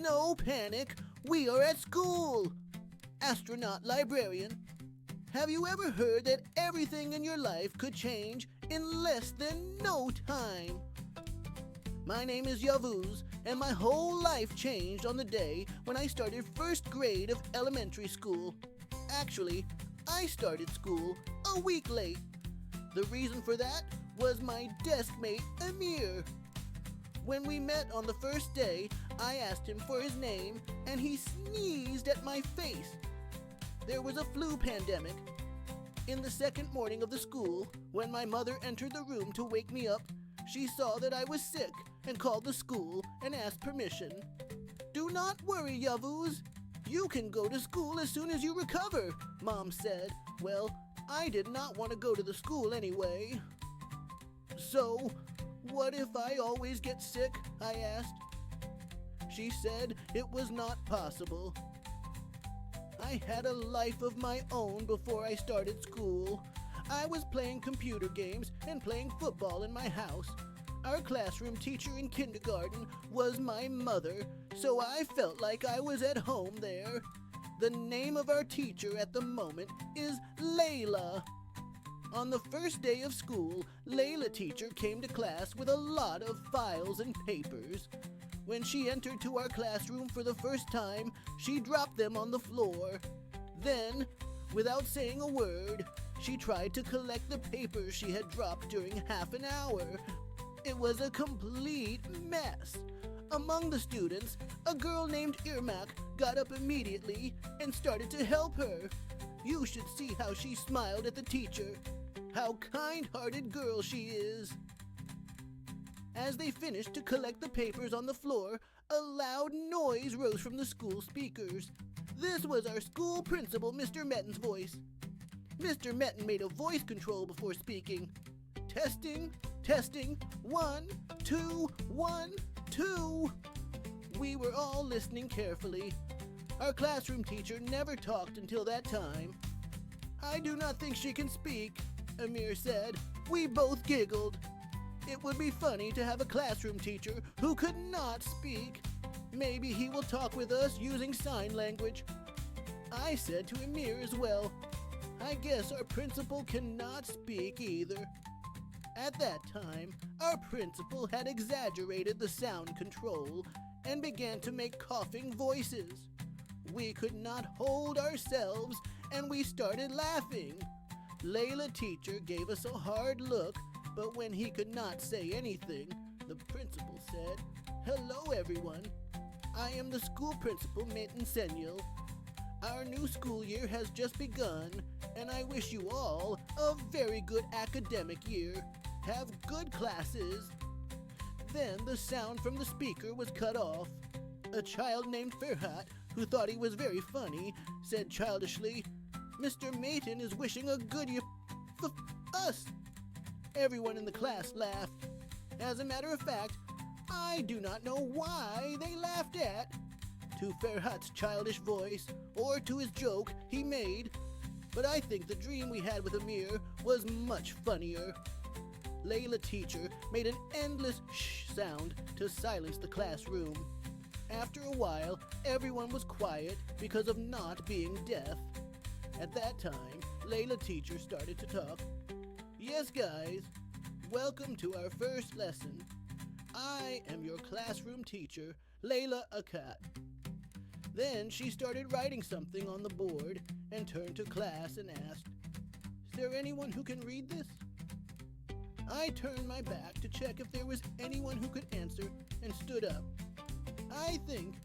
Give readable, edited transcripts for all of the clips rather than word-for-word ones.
No panic, we are at school! Astronaut Librarian, have you ever heard that everything in your life could change in less than no time? My name is Yavuz, and my whole life changed on the day when I started first grade of elementary school. Actually, I started school a week late. The reason for that was my desk mate, Amir. When we met on the first day, I asked him for his name, and he sneezed at my face. There was a flu pandemic. In the second morning of the school, when my mother entered the room to wake me up, she saw that I was sick and called the school and asked permission. "Do not worry, Yavuz. You can go to school as soon as you recover," Mom said. Well, I did not want to go to the school anyway. "So, what if I always get sick?" I asked. She said it was not possible. I had a life of my own before I started school. I was playing computer games and playing football in my house. Our classroom teacher in kindergarten was my mother, so I felt like I was at home there. The name of our teacher at the moment is Layla. On the first day of school, Layla teacher came to class with a lot of files and papers. When she entered to our classroom for the first time, she dropped them on the floor. Then, without saying a word, she tried to collect the papers she had dropped during half an hour. It was a complete mess. Among the students, a girl named Irmak got up immediately and started to help her. You should see how she smiled at the teacher. How kind-hearted girl she is. As they finished to collect the papers on the floor, a loud noise rose from the school speakers. This was our school principal, Mr. Metten's voice. Mr. Metten made a voice control before speaking. "Testing, testing, 1, 2, 1, 2. We were all listening carefully. Our classroom teacher never talked until that time. "I do not think she can speak," Amir said. We both giggled. It would be funny to have a classroom teacher who could not speak. Maybe he will talk with us using sign language. I said to Amir as well, I guess our principal cannot speak either. At that time, our principal had exaggerated the sound control and began to make coughing voices. We could not hold ourselves and we started laughing. Layla teacher gave us a hard look, but when he could not say anything, the principal said, "Hello everyone. I am the school principal, Meten Senyal. Our new school year has just begun, and I wish you all a very good academic year. Have good classes." Then the sound from the speaker was cut off. A child named Ferhat, who thought he was very funny, said childishly, "Mr. Meten is wishing a good year for us." Everyone in the class laughed. As a matter of fact, I do not know why they laughed at. To Ferhat's childish voice, or to his joke he made, but I think the dream we had with Amir was much funnier. Layla teacher made an endless shh sound to silence the classroom. After a while, everyone was quiet because of not being deaf. At that time, Layla teacher started to talk. "Yes, guys, welcome to our first lesson. I am your classroom teacher, Layla Akat." Then she started writing something on the board and turned to class and asked, "Is there anyone who can read this?" I turned my back to check if there was anyone who could answer and stood up. "I think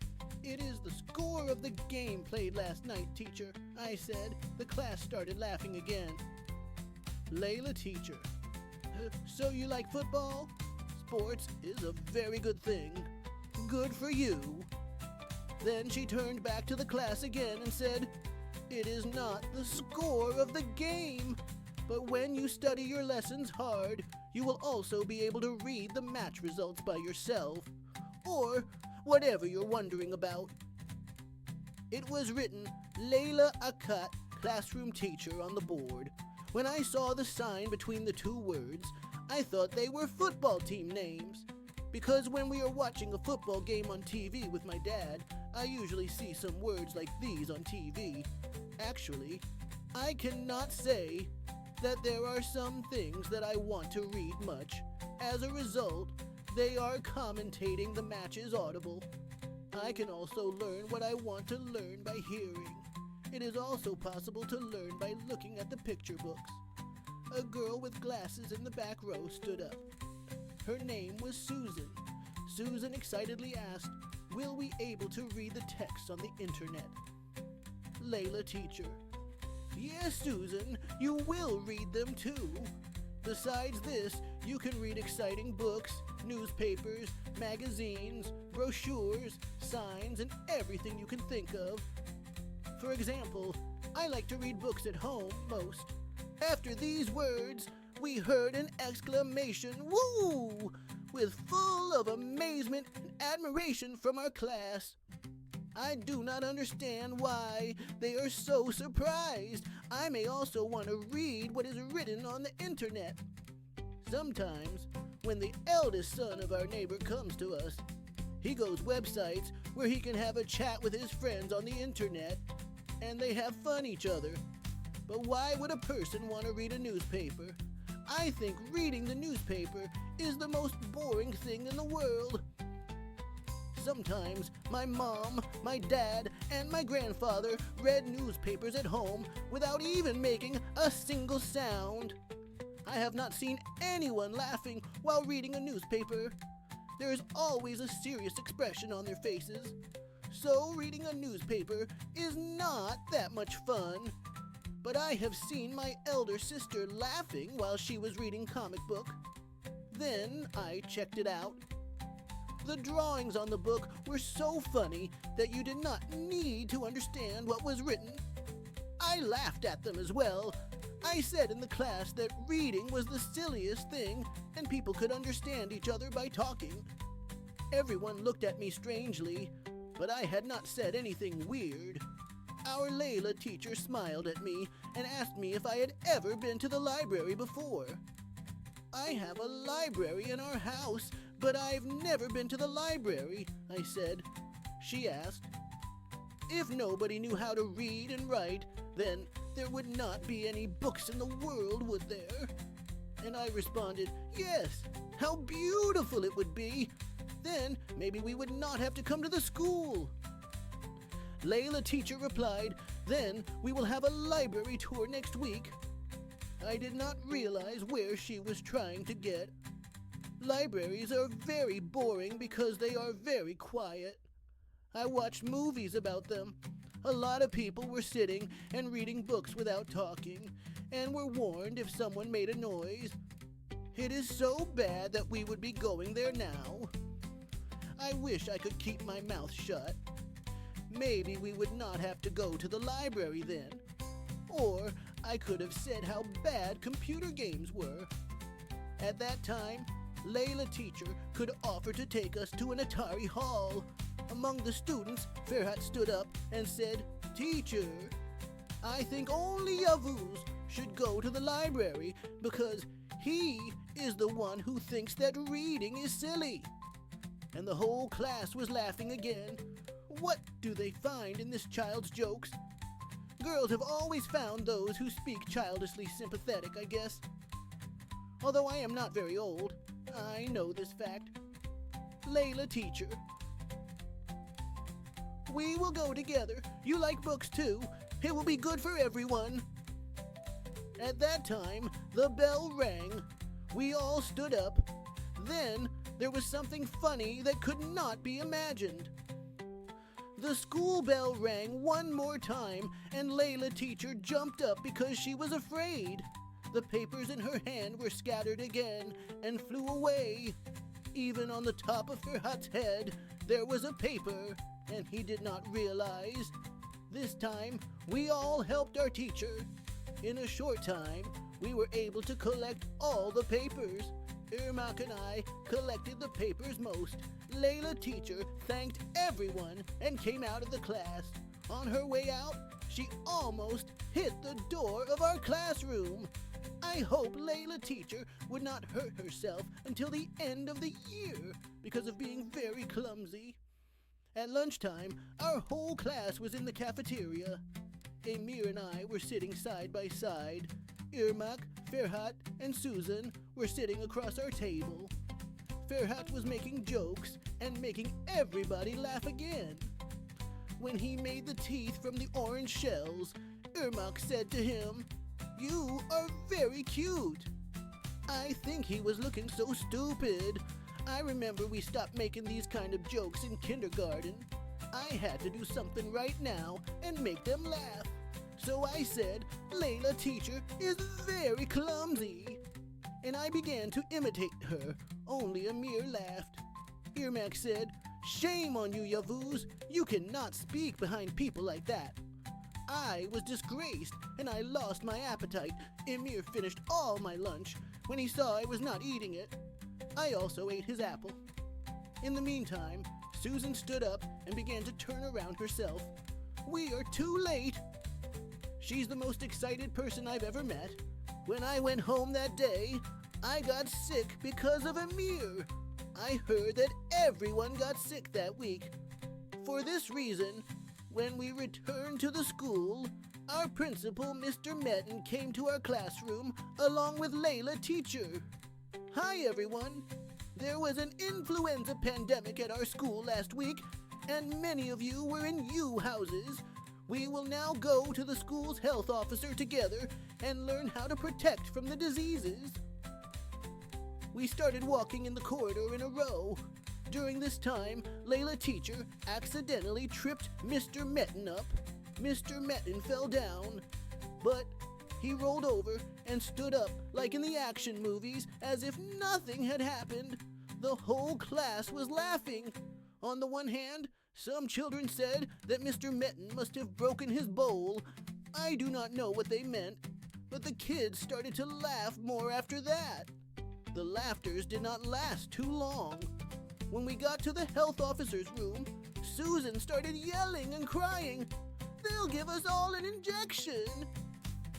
it is the score of the game played last night, teacher," I said. The class started laughing again. Layla teacher, "So you like football? Sports is a very good thing. Good for you." Then she turned back to the class again and said, "It is not the score of the game, but when you study your lessons hard, you will also be able to read the match results by yourself, or whatever you're wondering about." It was written Layla Akat, classroom teacher, on the board. When I saw the sign between the two words, I thought they were football team names. Because when we are watching a football game on TV with my dad, I usually see some words like these on TV. Actually, I cannot say that there are some things that I want to read much. As a result, they are commentating the matches audible. I can also learn what I want to learn by hearing. It is also possible to learn by looking at the picture books. A girl with glasses in the back row stood up. Her name was Susan. Susan excitedly asked, "Will we able to read the text on the internet?" Layla teacher: "Yes, Susan, you will read them too. Besides this, you can read exciting books, newspapers, magazines, brochures, signs, and everything you can think of. For example, I like to read books at home most." After these words, we heard an exclamation, "Woo!" with full of amazement and admiration from our class. I do not understand why they are so surprised. I may also want to read what is written on the internet. Sometimes, when the eldest son of our neighbor comes to us, he goes websites where he can have a chat with his friends on the internet, and they have fun each other. But why would a person want to read a newspaper? I think reading the newspaper is the most boring thing in the world. Sometimes my mom, my dad, and my grandfather read newspapers at home without even making a single sound. I have not seen anyone laughing while reading a newspaper. There is always a serious expression on their faces. So reading a newspaper is not that much fun. But I have seen my elder sister laughing while she was reading comic book. Then I checked it out. The drawings on the book were so funny that you did not need to understand what was written. I laughed at them as well. I said in the class that reading was the silliest thing and people could understand each other by talking. Everyone looked at me strangely, but I had not said anything weird. Our Layla teacher smiled at me and asked me if I had ever been to the library before. "I have a library in our house, but I've never been to the library," I said. She asked, "If nobody knew how to read and write, then there would not be any books in the world, would there?" And I responded, "Yes, how beautiful it would be. Then maybe we would not have to come to the school." Layla teacher replied, "Then we will have a library tour next week." I did not realize where she was trying to get. Libraries are very boring because they are very quiet. I watched movies about them. A lot of people were sitting and reading books without talking, and were warned if someone made a noise. It is so bad that we would be going there now. I wish I could keep my mouth shut. Maybe we would not have to go to the library then. Or I could have said how bad computer games were. At that time, Layla teacher could offer to take us to an Atari hall. Among the students, Farhat stood up and said, "Teacher, I think only Yavuz should go to the library because he is the one who thinks that reading is silly." And the whole class was laughing again. What do they find in this child's jokes? Girls have always found those who speak childishly sympathetic, I guess. Although I am not very old, I know this fact. Layla teacher: "We will go together. You like books too. It will be good for everyone." At that time, the bell rang. We all stood up. Then there was something funny that could not be imagined. The school bell rang one more time, and Layla teacher jumped up because she was afraid. The papers in her hand were scattered again and flew away. Even on the top of Farhat's head, there was a paper, and he did not realize. This time, we all helped our teacher. In a short time, we were able to collect all the papers. Irmak and I collected the papers most. Layla teacher thanked everyone and came out of the class. On her way out, she almost hit the door of our classroom. I hope Layla teacher would not hurt herself until the end of the year. because of being very clumsy. At lunchtime, our whole class was in the cafeteria. Emir and I were sitting side by side. Irmak, Ferhat, and Susan were sitting across our table. Ferhat was making jokes and making everybody laugh again. When he made the teeth from the orange shells, Irmak said to him, "You are very cute." I think he was looking so stupid. I remember we stopped making these kind of jokes in kindergarten. I had to do something right now and make them laugh. So I said, "Layla teacher is very clumsy." And I began to imitate her, only Amir laughed. Irmak said, "Shame on you, Yavuz. You cannot speak behind people like that." I was disgraced, and I lost my appetite. Emir finished all my lunch. When he saw I was not eating it, I also ate his apple. In the meantime, Susan stood up and began to turn around herself. "We are too late." She's the most excited person I've ever met. When I went home that day, I got sick because of Amir. I heard that everyone got sick that week. For this reason, when we returned to the school, our principal, Mr. Metten, came to our classroom along with Layla teacher. "Hi everyone. There was an influenza pandemic at our school last week, and many of you were in U-houses. We will now go to the school's health officer together and learn how to protect from the diseases." We started walking in the corridor in a row. During this time, Layla teacher accidentally tripped Mr. Metten up. Mr. Metten fell down, but he rolled over and stood up like in the action movies as if nothing had happened. The whole class was laughing. On the one hand, some children said that Mr. Metten must have broken his bowl. I do not know what they meant, but the kids started to laugh more after that. The laughters did not last too long. When we got to the health officer's room, Susan started yelling and crying, "They'll give us all an injection."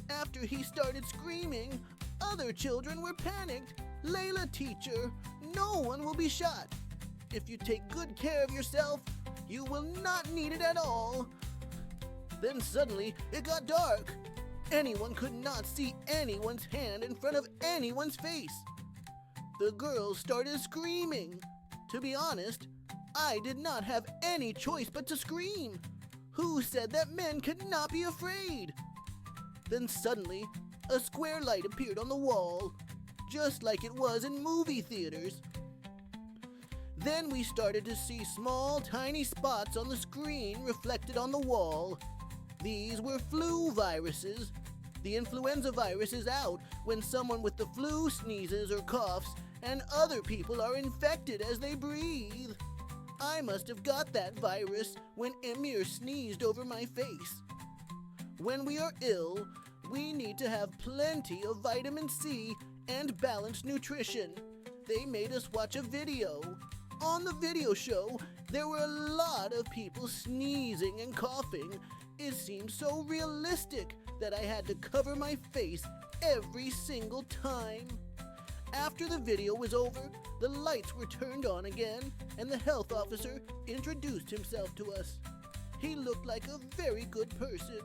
After he started screaming, other children were panicked. "Layla teacher, no one will be shot. If you take good care of yourself, you will not need it at all." Then suddenly it got dark. Anyone could not see anyone's hand in front of anyone's face. The girls started screaming. To be honest, I did not have any choice but to scream. Who said that men could not be afraid? Then suddenly, a square light appeared on the wall, just like it was in movie theaters. Then we started to see small, tiny spots on the screen reflected on the wall. These were flu viruses. The influenza virus is out when someone with the flu sneezes or coughs, and other people are infected as they breathe. I must have got that virus when Emir sneezed over my face. When we are ill, we need to have plenty of vitamin C and balanced nutrition. They made us watch a video. On the video show, there were a lot of people sneezing and coughing. It seemed so realistic that I had to cover my face every single time. After the video was over, the lights were turned on again, and the health officer introduced himself to us. He looked like a very good person.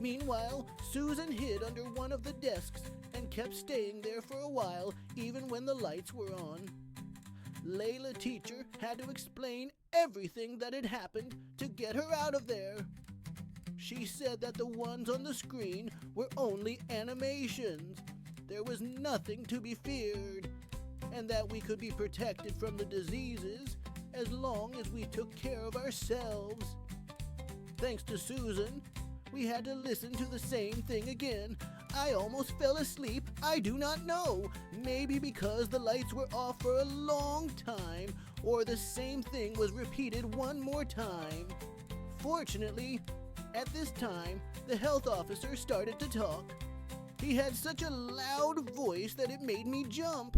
Meanwhile, Susan hid under one of the desks and kept staying there for a while, even when the lights were on. Layla teacher had to explain everything that had happened to get her out of there. She said that the ones on the screen were only animations. There was nothing to be feared, and that we could be protected from the diseases as long as we took care of ourselves. Thanks to Susan, we had to listen to the same thing again. I almost fell asleep. I do not know. Maybe because the lights were off for a long time, or the same thing was repeated one more time. Fortunately, at this time, the health officer started to talk. He had such a loud voice that it made me jump.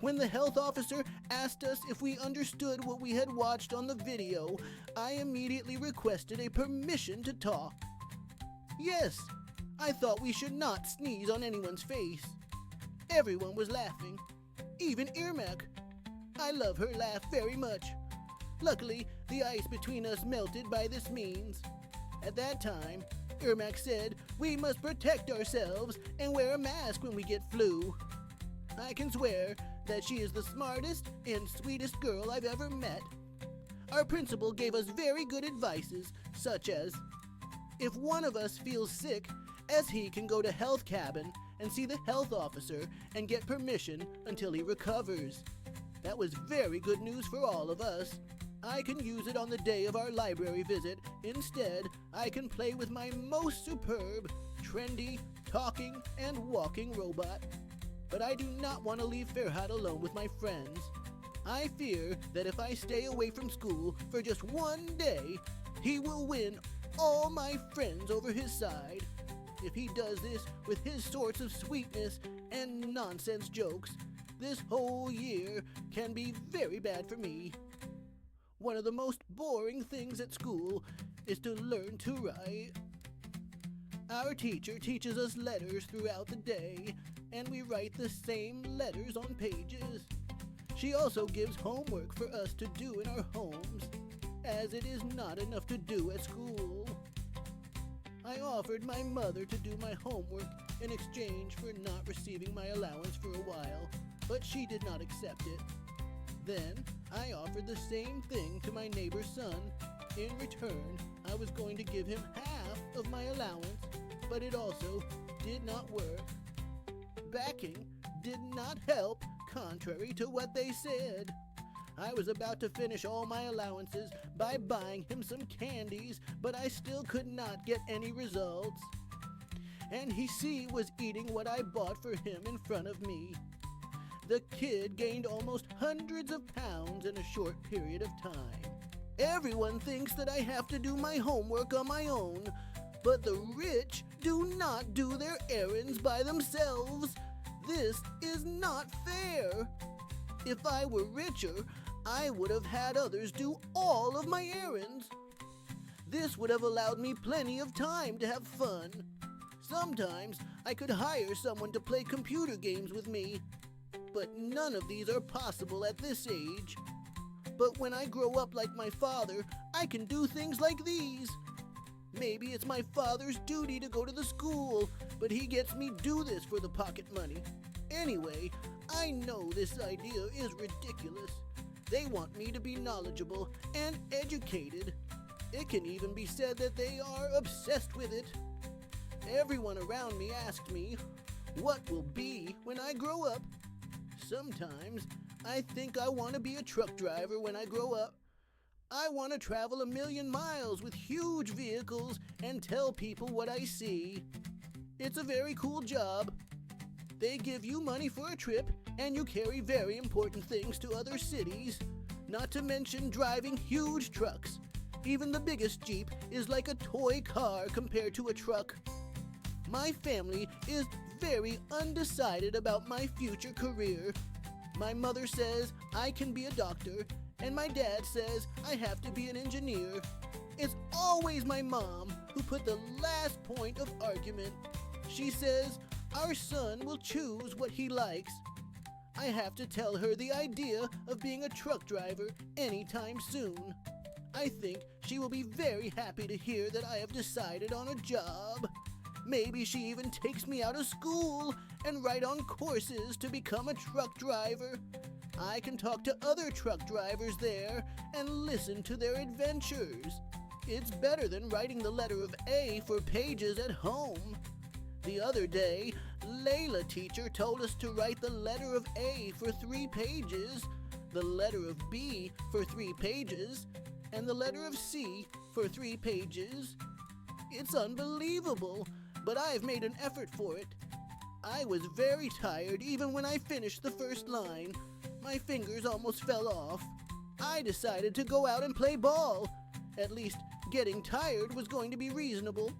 When the health officer asked us if we understood what we had watched on the video, I immediately requested a permission to talk. Yes, I thought we should not sneeze on anyone's face. Everyone was laughing, even Irmak. I love her laugh very much. Luckily, the ice between us melted by this means. At that time, Ermac said we must protect ourselves and wear a mask when we get flu. I can swear that she is the smartest and sweetest girl I've ever met. Our principal gave us very good advices, such as, if one of us feels sick, he can go to health cabin and see the health officer and get permission until he recovers. That was very good news for all of us. I can use it on the day of our library visit. Instead, I can play with my most superb, trendy, talking, and walking robot. But I do not want to leave Farhat alone with my friends. I fear that if I stay away from school for just one day, he will win all my friends over his side. If he does this with his sorts of sweetness and nonsense jokes, this whole year can be very bad for me. One of the most boring things at school is to learn to write. Our teacher teaches us letters throughout the day, and we write the same letters on pages. She also gives homework for us to do in our homes, as it is not enough to do at school. I offered my mother to do my homework in exchange for not receiving my allowance for a while, but she did not accept it. Then, I offered the same thing to my neighbor's son. In return, I was going to give him half of my allowance, but it also did not work. Backing did not help, contrary to what they said. I was about to finish all my allowances by buying him some candies, but I still could not get any results. And he was eating what I bought for him in front of me. The kid gained almost hundreds of pounds in a short period of time. Everyone thinks that I have to do my homework on my own, but the rich do not do their errands by themselves. This is not fair. If I were richer, I would have had others do all of my errands. This would have allowed me plenty of time to have fun. Sometimes I could hire someone to play computer games with me, but none of these are possible at this age. But when I grow up like my father, I can do things like these. Maybe it's my father's duty to go to the school, but he gets me do this for the pocket money. Anyway, I know this idea is ridiculous. They want me to be knowledgeable and educated. It can even be said that they are obsessed with it. Everyone around me asks me, what will be when I grow up? Sometimes I think I want to be a truck driver when I grow up. I want to travel 1,000,000 miles with huge vehicles and tell people what I see. It's a very cool job. They give you money for a trip and you carry very important things to other cities, not to mention driving huge trucks. Even the biggest Jeep is like a toy car compared to a truck. My family is very undecided about my future career. My mother says I can be a doctor, and my dad says I have to be an engineer. It's always my mom who put the last point of argument. She says our son will choose what he likes. I have to tell her the idea of being a truck driver anytime soon. I think she will be very happy to hear that I have decided on a job. Maybe she even takes me out of school and write on courses to become a truck driver. I can talk to other truck drivers there and listen to their adventures. It's better than writing the letter of A for pages at home. The other day, Layla teacher told us to write the letter of A for 3 pages, the letter of B for 3 pages, and the letter of C for 3 pages. It's unbelievable, but I've made an effort for it. I was very tired even when I finished the first line. My fingers almost fell off. I decided to go out and play ball. At least, getting tired was going to be reasonable.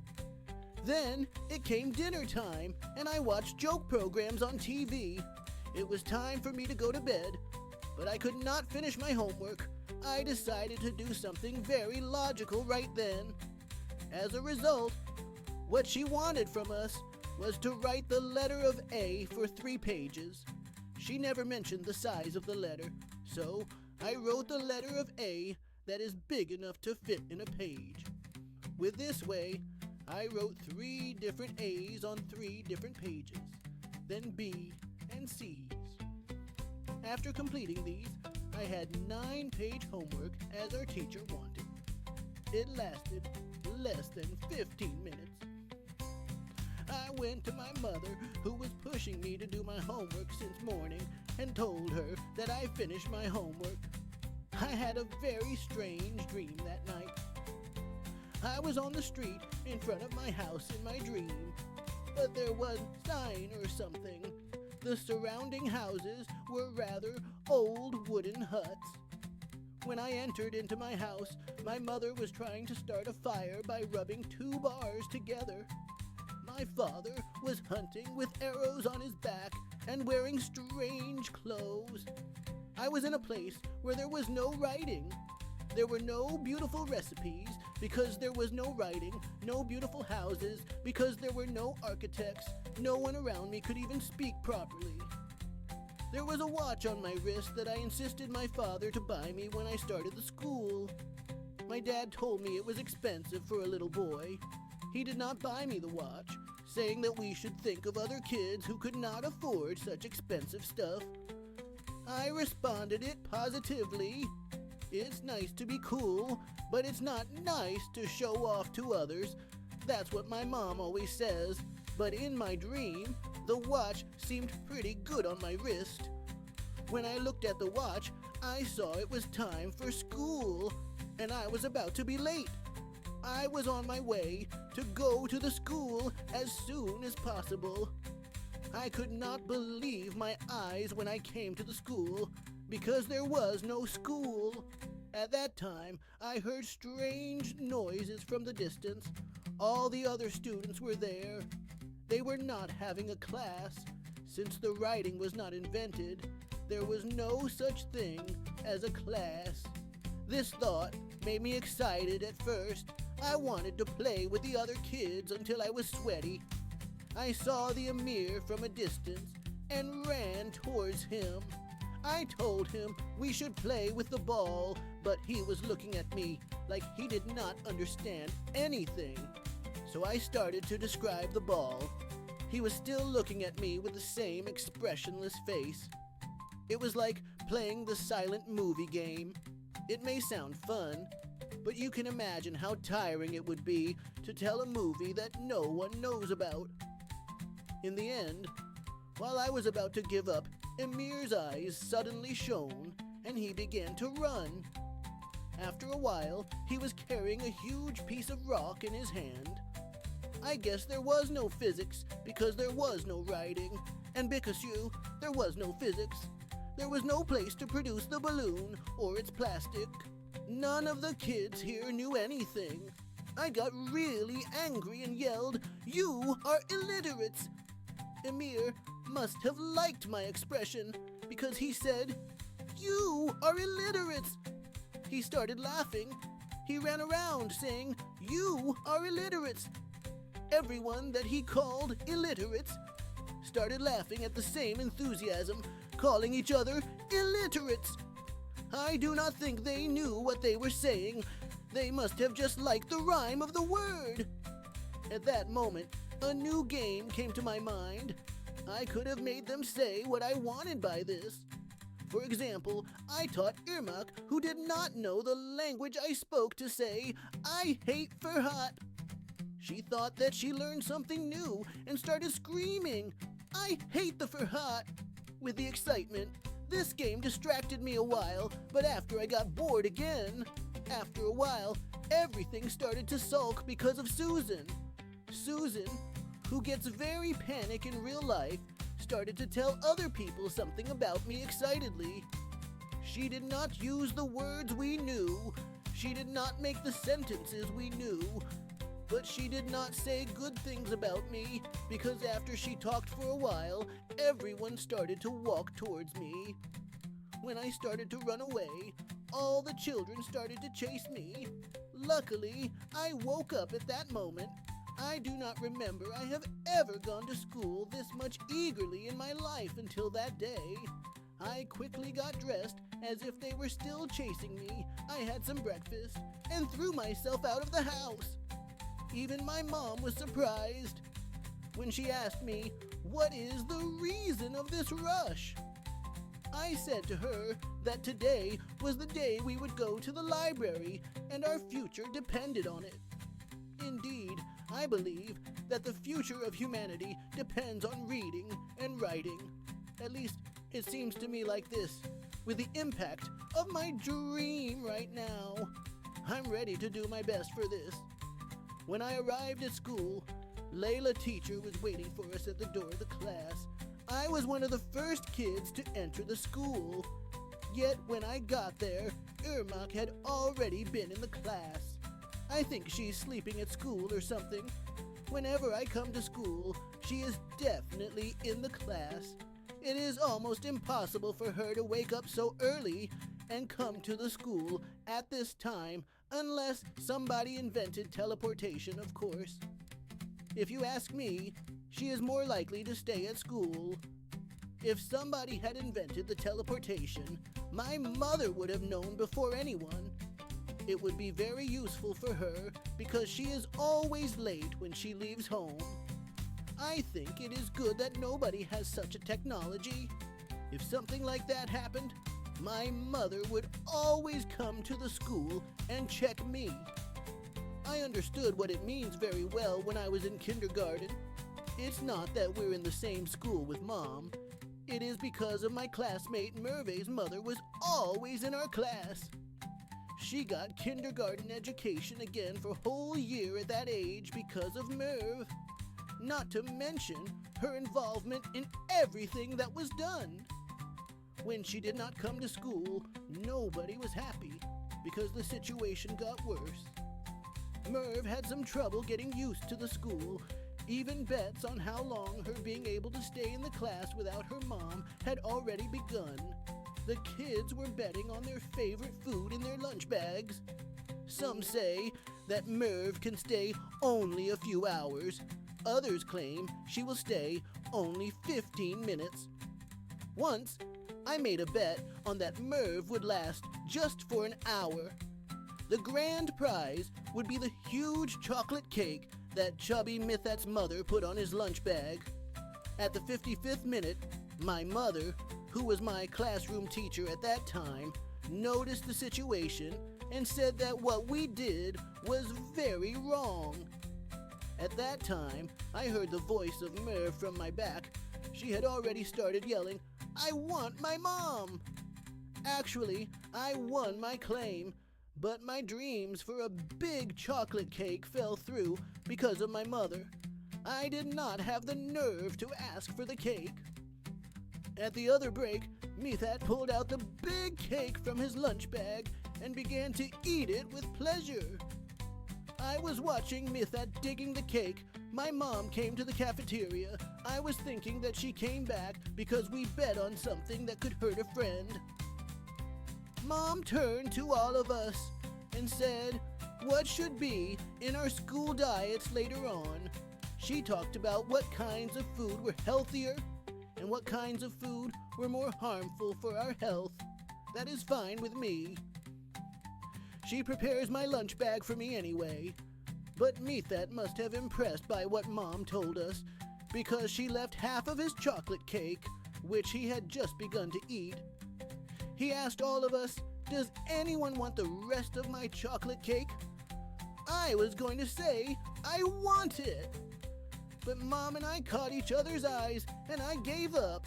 Then, it came dinner time, and I watched joke programs on TV. It was time for me to go to bed, but I could not finish my homework. I decided to do something very logical right then. As a result, what she wanted from us was to write the letter of A for 3 pages. She never mentioned the size of the letter, So I wrote the letter of A that is big enough to fit in a page. With this way, I wrote 3 different A's on 3 different pages, then B and C's. After completing these, I had 9-page homework as our teacher wanted. It lasted less than 15 minutes. I went to my mother, who was pushing me to do my homework since morning, and told her that I finished my homework. I had a very strange dream that night. I was on the street in front of my house in my dream, but there was a sign or something. The surrounding houses were rather old wooden huts. When I entered into my house, my mother was trying to start a fire by rubbing 2 bars together. My father was hunting with arrows on his back and wearing strange clothes. I was in a place where there was no writing. There were no beautiful recipes because there was no writing, no beautiful houses because there were no architects. No one around me could even speak properly. There was a watch on my wrist that I insisted my father to buy me when I started the school. My dad told me it was expensive for a little boy. He did not buy me the watch, saying that we should think of other kids who could not afford such expensive stuff. I responded it positively. It's nice to be cool, but it's not nice to show off to others. That's what my mom always says. But in my dream, the watch seemed pretty good on my wrist. When I looked at the watch, I saw it was time for school, and I was about to be late. I was on my way to go to the school as soon as possible. I could not believe my eyes when I came to the school, because there was no school. At that time, I heard strange noises from the distance. All the other students were there. They were not having a class. Since the writing was not invented, there was no such thing as a class. This thought made me excited at first. I wanted to play with the other kids until I was sweaty. I saw the Emir from a distance and ran towards him. I told him we should play with the ball, but he was looking at me like he did not understand anything. So I started to describe the ball. He was still looking at me with the same expressionless face. It was like playing the silent movie game. It may sound fun, but you can imagine how tiring it would be to tell a movie that no one knows about. In the end, while I was about to give up, Emir's eyes suddenly shone, and he began to run. After a while, he was carrying a huge piece of rock in his hand. I guess there was no physics because there was no writing, and because there was no physics. There was no place to produce the balloon or its plastic. None of the kids here knew anything. I got really angry and yelled, "You are illiterates!" Emir must have liked my expression because he said, "You are illiterates!" He started laughing. He ran around saying, "You are illiterates!" Everyone that he called illiterates started laughing at the same enthusiasm, calling each other illiterates. I do not think they knew what they were saying. They must have just liked the rhyme of the word. At that moment, a new game came to my mind. I could have made them say what I wanted by this. For example, I taught Irmak, who did not know the language I spoke, to say, "I hate Farhat." She thought that she learned something new and started screaming, "I hate the Farhat." With the excitement, this game distracted me a while, but after I got bored again. After a while, everything started to sulk because of Susan. Susan, who gets very panic in real life, started to tell other people something about me excitedly. She did not use the words we knew. She did not make the sentences we knew. But she did not say good things about me, because after she talked for a while, everyone started to walk towards me. When I started to run away, all the children started to chase me. Luckily, I woke up at that moment. I do not remember I have ever gone to school this much eagerly in my life until that day. I quickly got dressed As if they were still chasing me, I had some breakfast and threw myself out of the house. Even my mom was surprised when she asked me, "What is the reason of this rush?" I said to her that today was the day we would go to the library and our future depended on it. Indeed, I believe that the future of humanity depends on reading and writing. At least, it seems to me like this, with the impact of my dream right now. I'm ready to do my best for this. When I arrived at school, Layla teacher was waiting for us at the door of the class. I was one of the first kids to enter the school. Yet when I got there, Irmak had already been in the class. I think she's sleeping at school or something. Whenever I come to school, she is definitely in the class. It is almost impossible for her to wake up so early and come to the school at this time unless somebody invented teleportation, of course. If you ask me, she is more likely to stay at school. If somebody had invented the teleportation, my mother would have known before anyone. It would be very useful for her because she is always late when she leaves home. I think it is good that nobody has such a technology. If something like that happened, my mother would always come to the school and check me. I understood what it means very well when I was in kindergarten. It's not that we're in the same school with Mom. It is because of my classmate Merve's mother was always in our class. She got kindergarten education again for a whole year at that age because of Merv. Not to mention her involvement in everything that was done. When she did not come to school, nobody was happy because the situation got worse. Merv had some trouble getting used to the school. Even bets on how long her being able to stay in the class without her mom had already begun. The kids were betting on their favorite food in their lunch bags. Some say that Merv can stay only a few hours. Others claim she will stay only 15 minutes. Once, I made a bet on that Merv would last just for an hour. The grand prize would be the huge chocolate cake that chubby Mithat's mother put on his lunch bag. At the 55th minute, my mother, who was my classroom teacher at that time, noticed the situation and said that what we did was very wrong. At that time, I heard the voice of Merv from my back. She had already started yelling, "I want my mom!" Actually, I won my claim, but my dreams for a big chocolate cake fell through because of my mother. I did not have the nerve to ask for the cake. At the other break, Mithat pulled out the big cake from his lunch bag and began to eat it with pleasure. I was watching Mithat digging the cake. My mom came to the cafeteria. I was thinking that she came back because we bet on something that could hurt a friend. Mom turned to all of us and said what should be in our school diets later on. She talked about what kinds of food were healthier and what kinds of food were more harmful for our health. That is fine with me. She prepares my lunch bag for me anyway. But Mithat must have impressed by what Mom told us because she left half of his chocolate cake, which he had just begun to eat. He asked all of us, "Does anyone want the rest of my chocolate cake?" I was going to say, "I want it." But Mom and I caught each other's eyes, and I gave up.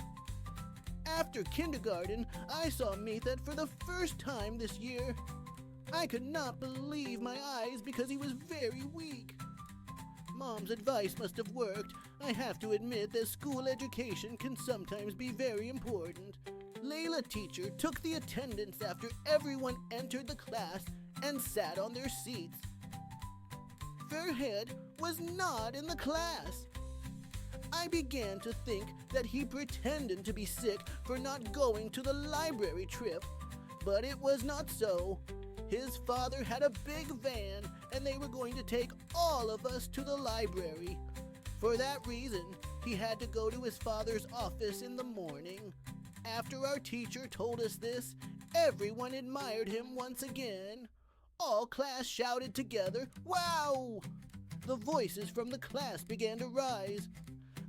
After kindergarten, I saw Mithat for the first time this year. I could not believe my eyes because he was very weak. Mom's advice must have worked. I have to admit that school education can sometimes be very important. Layla teacher took the attendance after everyone entered the class and sat on their seats. Farhead was not in the class. I began to think that he pretended to be sick for not going to the library trip, but it was not so. His father had a big van, and they were going to take all of us to the library. For that reason, he had to go to his father's office in the morning. After our teacher told us this, Everyone admired him once again. All class shouted together, "Wow!" The voices from the class began to rise.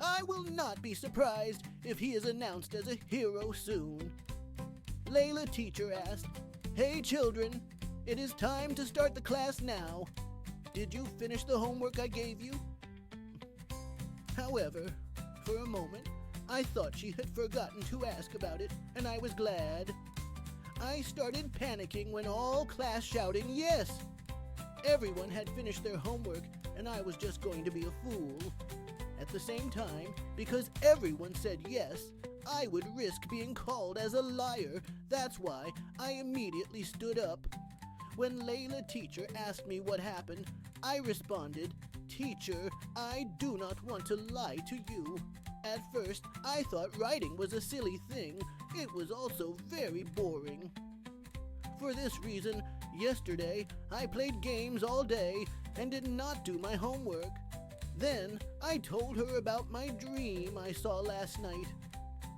I will not be surprised if he is announced as a hero soon. Layla teacher asked, "Hey children, it is time to start the class now. Did you finish the homework I gave you?" However, for a moment, I thought she had forgotten to ask about it, and I was glad. I started panicking when all class shouting yes. Everyone had finished their homework, and I was just going to be a fool. At the same time, because everyone said yes, I would risk being called as a liar. That's why I immediately stood up. When Layla teacher asked me what happened, I responded, "Teacher, I do not want to lie to you." At first, I thought writing was a silly thing. It was also very boring. For this reason, yesterday, I played games all day and did not do my homework. Then, I told her about my dream I saw last night.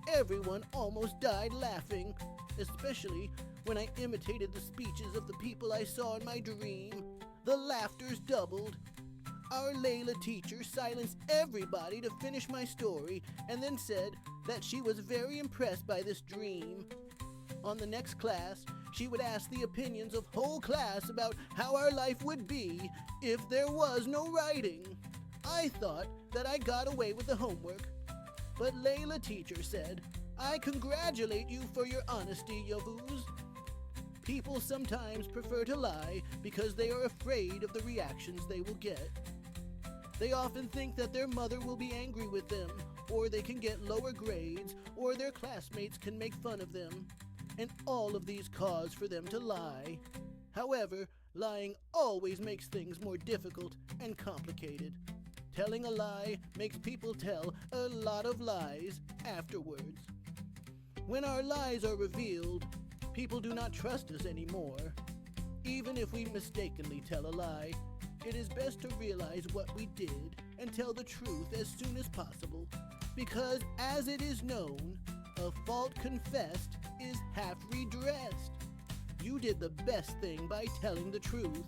Everyone almost died laughing, especially when I imitated the speeches of the people I saw in my dream. The laughters doubled. Our Layla teacher silenced everybody to finish my story and then said that she was very impressed by this dream. On the next class, she would ask the opinions of whole class about how our life would be if there was no writing. I thought that I got away with the homework, but Layla teacher said, "I congratulate you for your honesty, Yavuz." People sometimes prefer to lie because they are afraid of the reactions they will get. They often think that their mother will be angry with them, or they can get lower grades, or their classmates can make fun of them. And all of these cause for them to lie. However, lying always makes things more difficult and complicated. Telling a lie makes people tell a lot of lies afterwards. When our lies are revealed, people do not trust us anymore. Even if we mistakenly tell a lie, it is best to realize what we did and tell the truth as soon as possible, because as it is known, a fault confessed is half redressed. You did the best thing by telling the truth.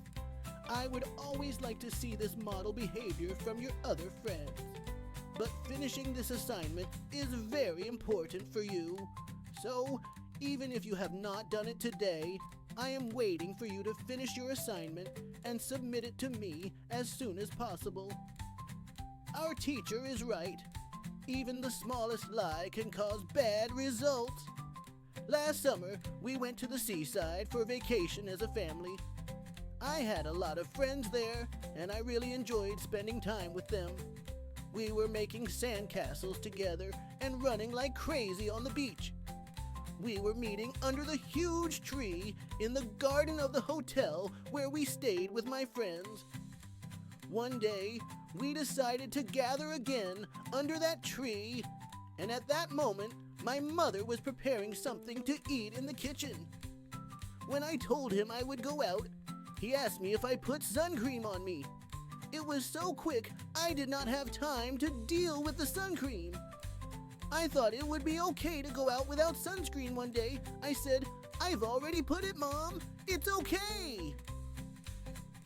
I would always like to see this model behavior from your other friends. But finishing this assignment is very important for you. So, even if you have not done it today, I am waiting for you to finish your assignment and submit it to me as soon as possible. Our teacher is right. Even the smallest lie can cause bad results. Last summer, we went to the seaside for vacation as a family. I had a lot of friends there, and I really enjoyed spending time with them. We were making sandcastles together and running like crazy on the beach. We were meeting under the huge tree in the garden of the hotel where we stayed with my friends. One day, we decided to gather again under that tree, and at that moment, my mother was preparing something to eat in the kitchen. When I told him I would go out, he asked me if I put sun cream on me. It was so quick, I did not have time to deal with the sun cream. I thought it would be okay to go out without sunscreen one day. I said, "I've already put it, Mom. It's okay."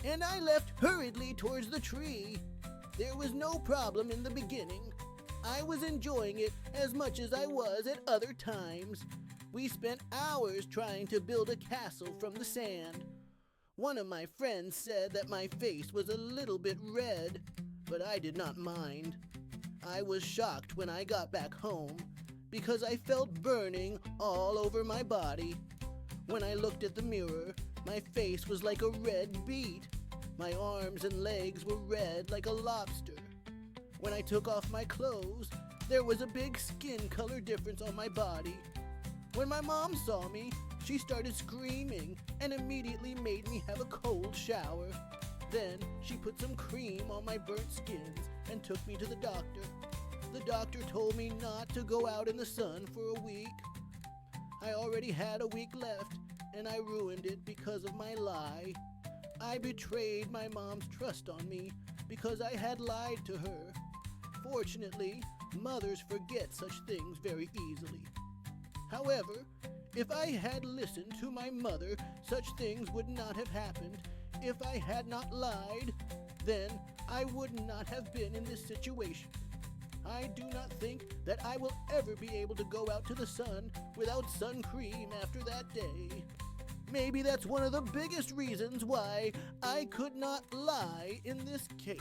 And I left hurriedly towards the tree. There was no problem in the beginning. I was enjoying it as much as I was at other times. We spent hours trying to build a castle from the sand. One of my friends said that my face was a little bit red, but I did not mind. I was shocked when I got back home because I felt burning all over my body. When I looked at the mirror, my face was like a red beet. My arms and legs were red like a lobster. When I took off my clothes, there was a big skin color difference on my body. When my mom saw me, she started screaming and immediately made me have a cold shower. Then she put some cream on my burnt skins and took me to the doctor. The doctor told me not to go out in the sun for a week. I already had a week left, and I ruined it because of my lie. I betrayed my mom's trust on me because I had lied to her. Fortunately, mothers forget such things very easily. However, If I had listened to my mother, such things would not have happened. If I had not lied, then I would not have been in this situation. I do not think that I will ever be able to go out to the sun without sun cream after that day. Maybe that's one of the biggest reasons why I could not lie in this case.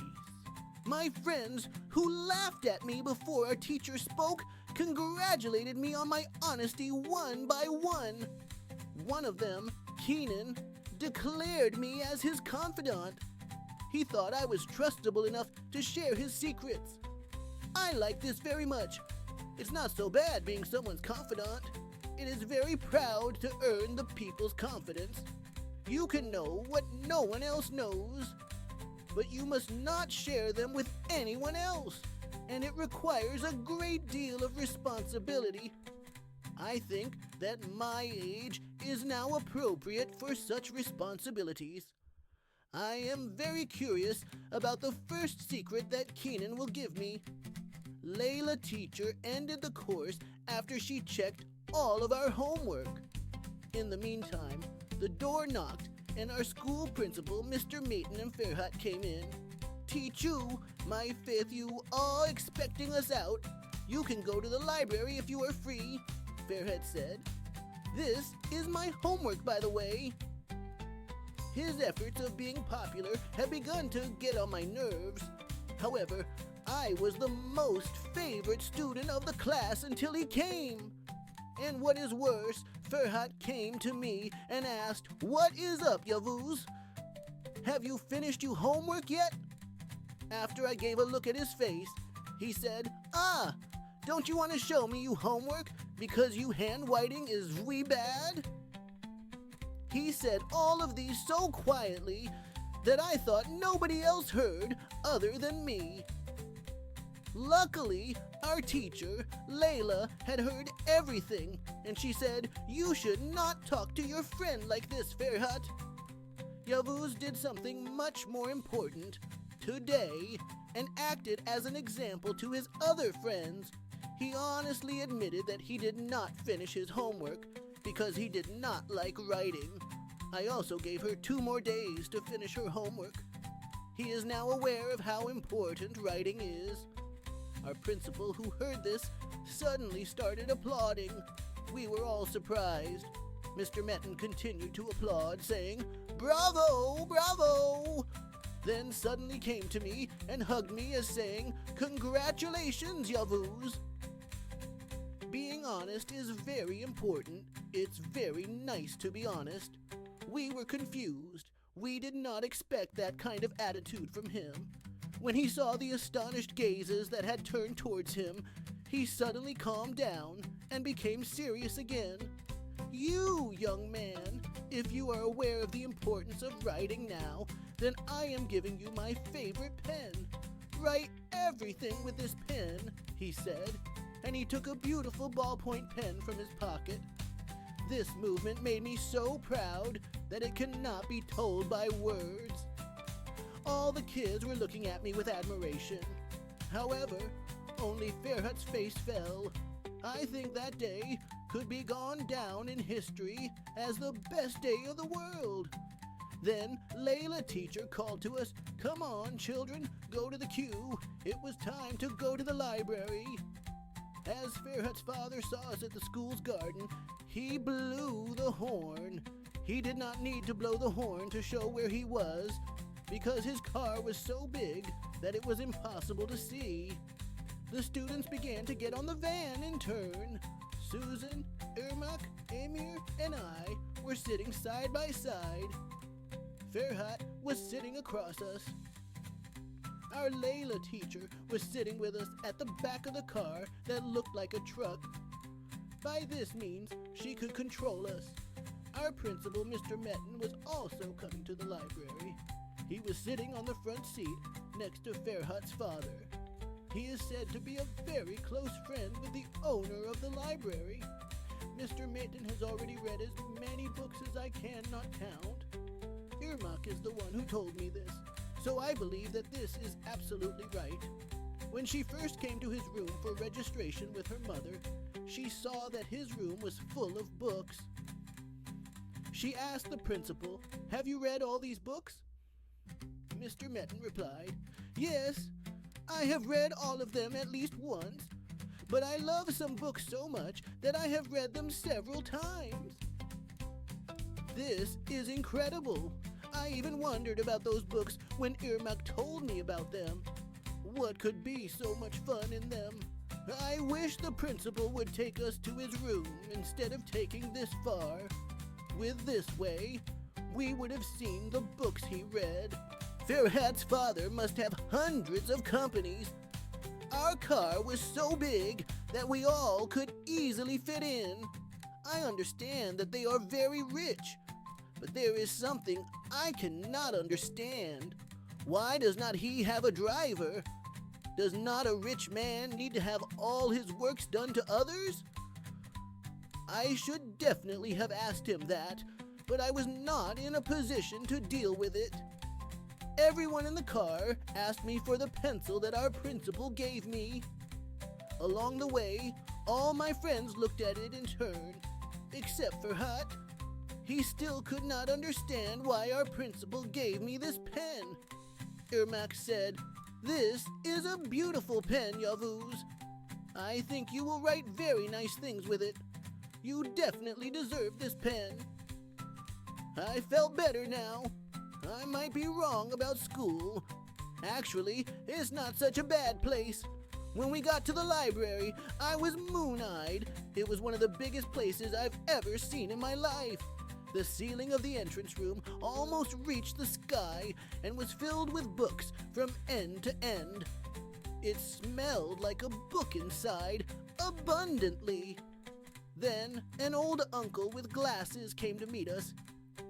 My friends who laughed at me before our teacher spoke congratulated me on my honesty one by one. One of them, Keenan, declared me as his confidant. He thought I was trustable enough to share his secrets. I like this very much. It's not so bad being someone's confidant. It is very proud to earn the people's confidence. You can know what no one else knows, but you must not share them with anyone else, and it requires a great deal of responsibility. I think that my age is now appropriate for such responsibilities. I am very curious about the first secret that Keenan will give me. Layla teacher ended the course after she checked all of our homework. In the meantime, the door knocked and our school principal, Mr. Mayton and Farhat, came in. Teachu, my faith, you all expecting us out. You can go to the library if you are free, Farhat said. This is my homework, by the way. His efforts of being popular had begun to get on my nerves. However, I was the most favorite student of the class until he came. And what is worse, Farhat came to me and asked, "What is up, Yavuz? Have you finished your homework yet?" After I gave a look at his face, he said, don't you want to show me you homework because you handwriting is wee bad?" He said all of these so quietly that I thought nobody else heard other than me. Luckily, our teacher, Layla, had heard everything, and she said, "You should not talk to your friend like this, Farhat." Yavuz did something much more important today and acted as an example to his other friends. He honestly admitted that he did not finish his homework because he did not like writing. I also gave her 2 more days to finish her homework. He is now aware of how important writing is. Our principal, who heard this, suddenly started applauding. We were all surprised. Mr. Metten continued to applaud, saying, "Bravo, bravo!" Then suddenly came to me and hugged me as saying, "Congratulations, Yavuz." Being honest is very important. It's very nice to be honest. We were confused. We did not expect that kind of attitude from him. When he saw the astonished gazes that had turned towards him, he suddenly calmed down and became serious again. "You, young man, if you are aware of the importance of writing now, then I am giving you my favorite pen. Write everything with this pen," he said, and he took a beautiful ballpoint pen from his pocket. This movement made me so proud that it cannot be told by words. All the kids were looking at me with admiration. However, only Farhat's face fell. I think that day could be gone down in history as the best day of the world. Then Layla teacher called to us, "Come on, children, go to the queue. It was time to go to the library." As Farhat's father saw us at the school's garden, he blew the horn. He did not need to blow the horn to show where he was, because his car was so big that it was impossible to see. The students began to get on the van in turn. Susan, Irmak, Amir, and I were sitting side by side. Farhat was sitting across us. Our Layla teacher was sitting with us at the back of the car that looked like a truck. By this means, she could control us. Our principal, Mr. Metten, was also coming to the library. He was sitting on the front seat next to Farhat's father. He is said to be a very close friend with the owner of the library. Mr. Mayton has already read as many books as I cannot count. Irmak is the one who told me this, so I believe that this is absolutely right. When she first came to his room for registration with her mother, she saw that his room was full of books. She asked the principal, "Have you read all these books?" Mr. Metten replied, "Yes, I have read all of them at least once, but I love some books so much that I have read them several times." "This is incredible. I even wondered about those books when Irmak told me about them. What could be so much fun in them? I wish the principal would take us to his room instead of taking this far. With this way, we would have seen the books he read. Farhat's father must have hundreds of companies. Our car was so big that we all could easily fit in. I understand that they are very rich, but there is something I cannot understand. Why does not he have a driver? Does not a rich man need to have all his works done to others?" I should definitely have asked him that, but I was not in a position to deal with it. Everyone in the car asked me for the pencil that our principal gave me. Along the way, all my friends looked at it in turn, except for Hut. He still could not understand why our principal gave me this pen. Irmak said, "This is a beautiful pen, Yavuz. I think you will write very nice things with it. You definitely deserve this pen." I felt better now. I might be wrong about school. Actually, it's not such a bad place. When we got to the library, I was moon-eyed. It was one of the biggest places I've ever seen in my life. The ceiling of the entrance room almost reached the sky and was filled with books from end to end. It smelled like a book inside, abundantly. Then an old uncle with glasses came to meet us.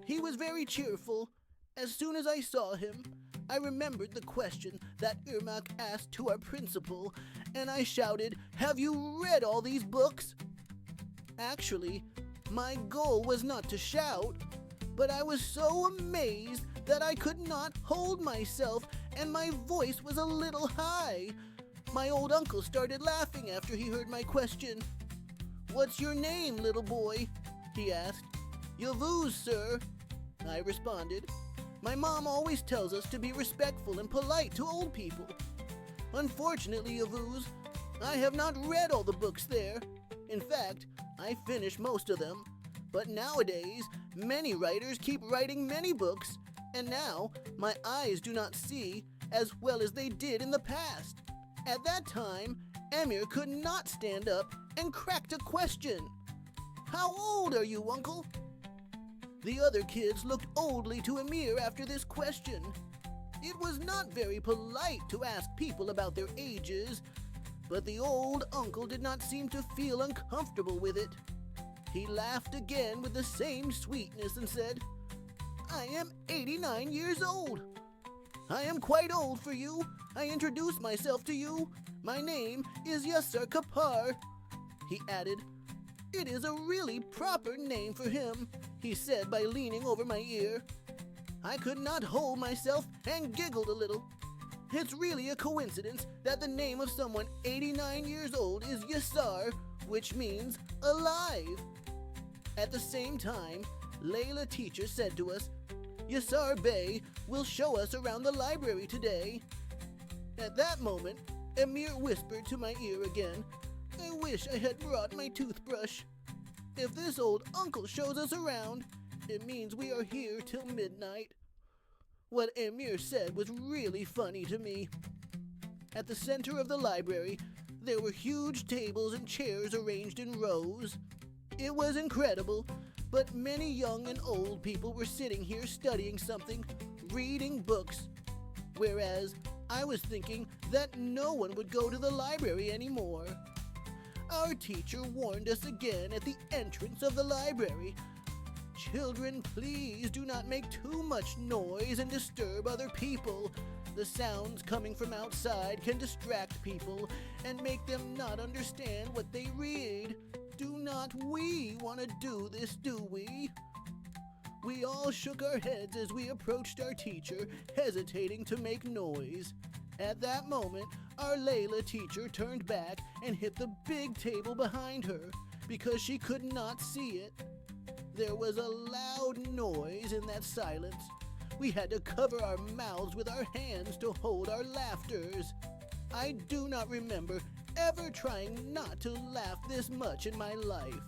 He was very cheerful. As soon as I saw him, I remembered the question that Irmak asked to our principal, and I shouted, "Have you read all these books?" Actually, my goal was not to shout, but I was so amazed that I could not hold myself, and my voice was a little high. My old uncle started laughing after he heard my question. "What's your name, little boy?" he asked. "Yavuz, sir," I responded. My mom always tells us to be respectful and polite to old people. Unfortunately, Yavuz, I have not read all the books there. In fact, I finished most of them. But nowadays, many writers keep writing many books, and now my eyes do not see as well as they did in the past. At that time, Emir could not stand up and cracked a question. "How old are you, Uncle?" The other kids looked oldly to Emir after this question. It was not very polite to ask people about their ages, but the old uncle did not seem to feel uncomfortable with it. He laughed again with the same sweetness and said, "I am 89 years old. I am quite old for you. I introduce myself to you. My name is Yasser Kapar." He added, "It is a really proper name for him," he said by leaning over my ear. I could not hold myself and giggled a little. It's really a coincidence that the name of someone 89 years old is Yassar, which means alive. At the same time, Layla teacher said to us, "Yassar Bey will show us around the library today." At that moment, Emir whispered to my ear again, "I wish I had brought my toothbrush. If this old uncle shows us around, it means we are here till midnight." What Emir said was really funny to me. At the center of the library, there were huge tables and chairs arranged in rows. It was incredible, but many young and old people were sitting here studying something, reading books, whereas I was thinking that no one would go to the library anymore. Our teacher warned us again at the entrance of the library. "Children, please do not make too much noise and disturb other people. The sounds coming from outside can distract people and make them not understand what they read. Do not we want to do this, do we?" We all shook our heads as we approached our teacher, hesitating to make noise. At that moment, our Layla teacher turned back and hit the big table behind her because she could not see it. There was a loud noise in that silence. We had to cover our mouths with our hands to hold our laughters. I do not remember ever trying not to laugh this much in my life.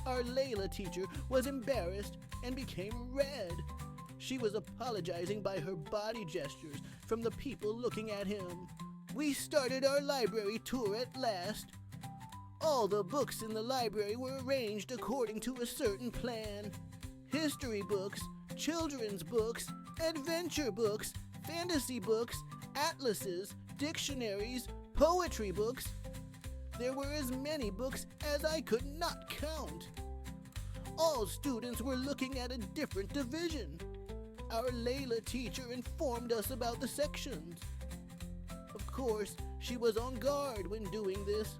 Our Layla teacher was embarrassed and became red. She was apologizing by her body gestures from the people looking at him. We started our library tour at last. All the books in the library were arranged according to a certain plan. History books, children's books, adventure books, fantasy books, atlases, dictionaries, poetry books. There were as many books as I could not count. All students were looking at a different division. Our Layla teacher informed us about the sections. Of course, she was on guard when doing this.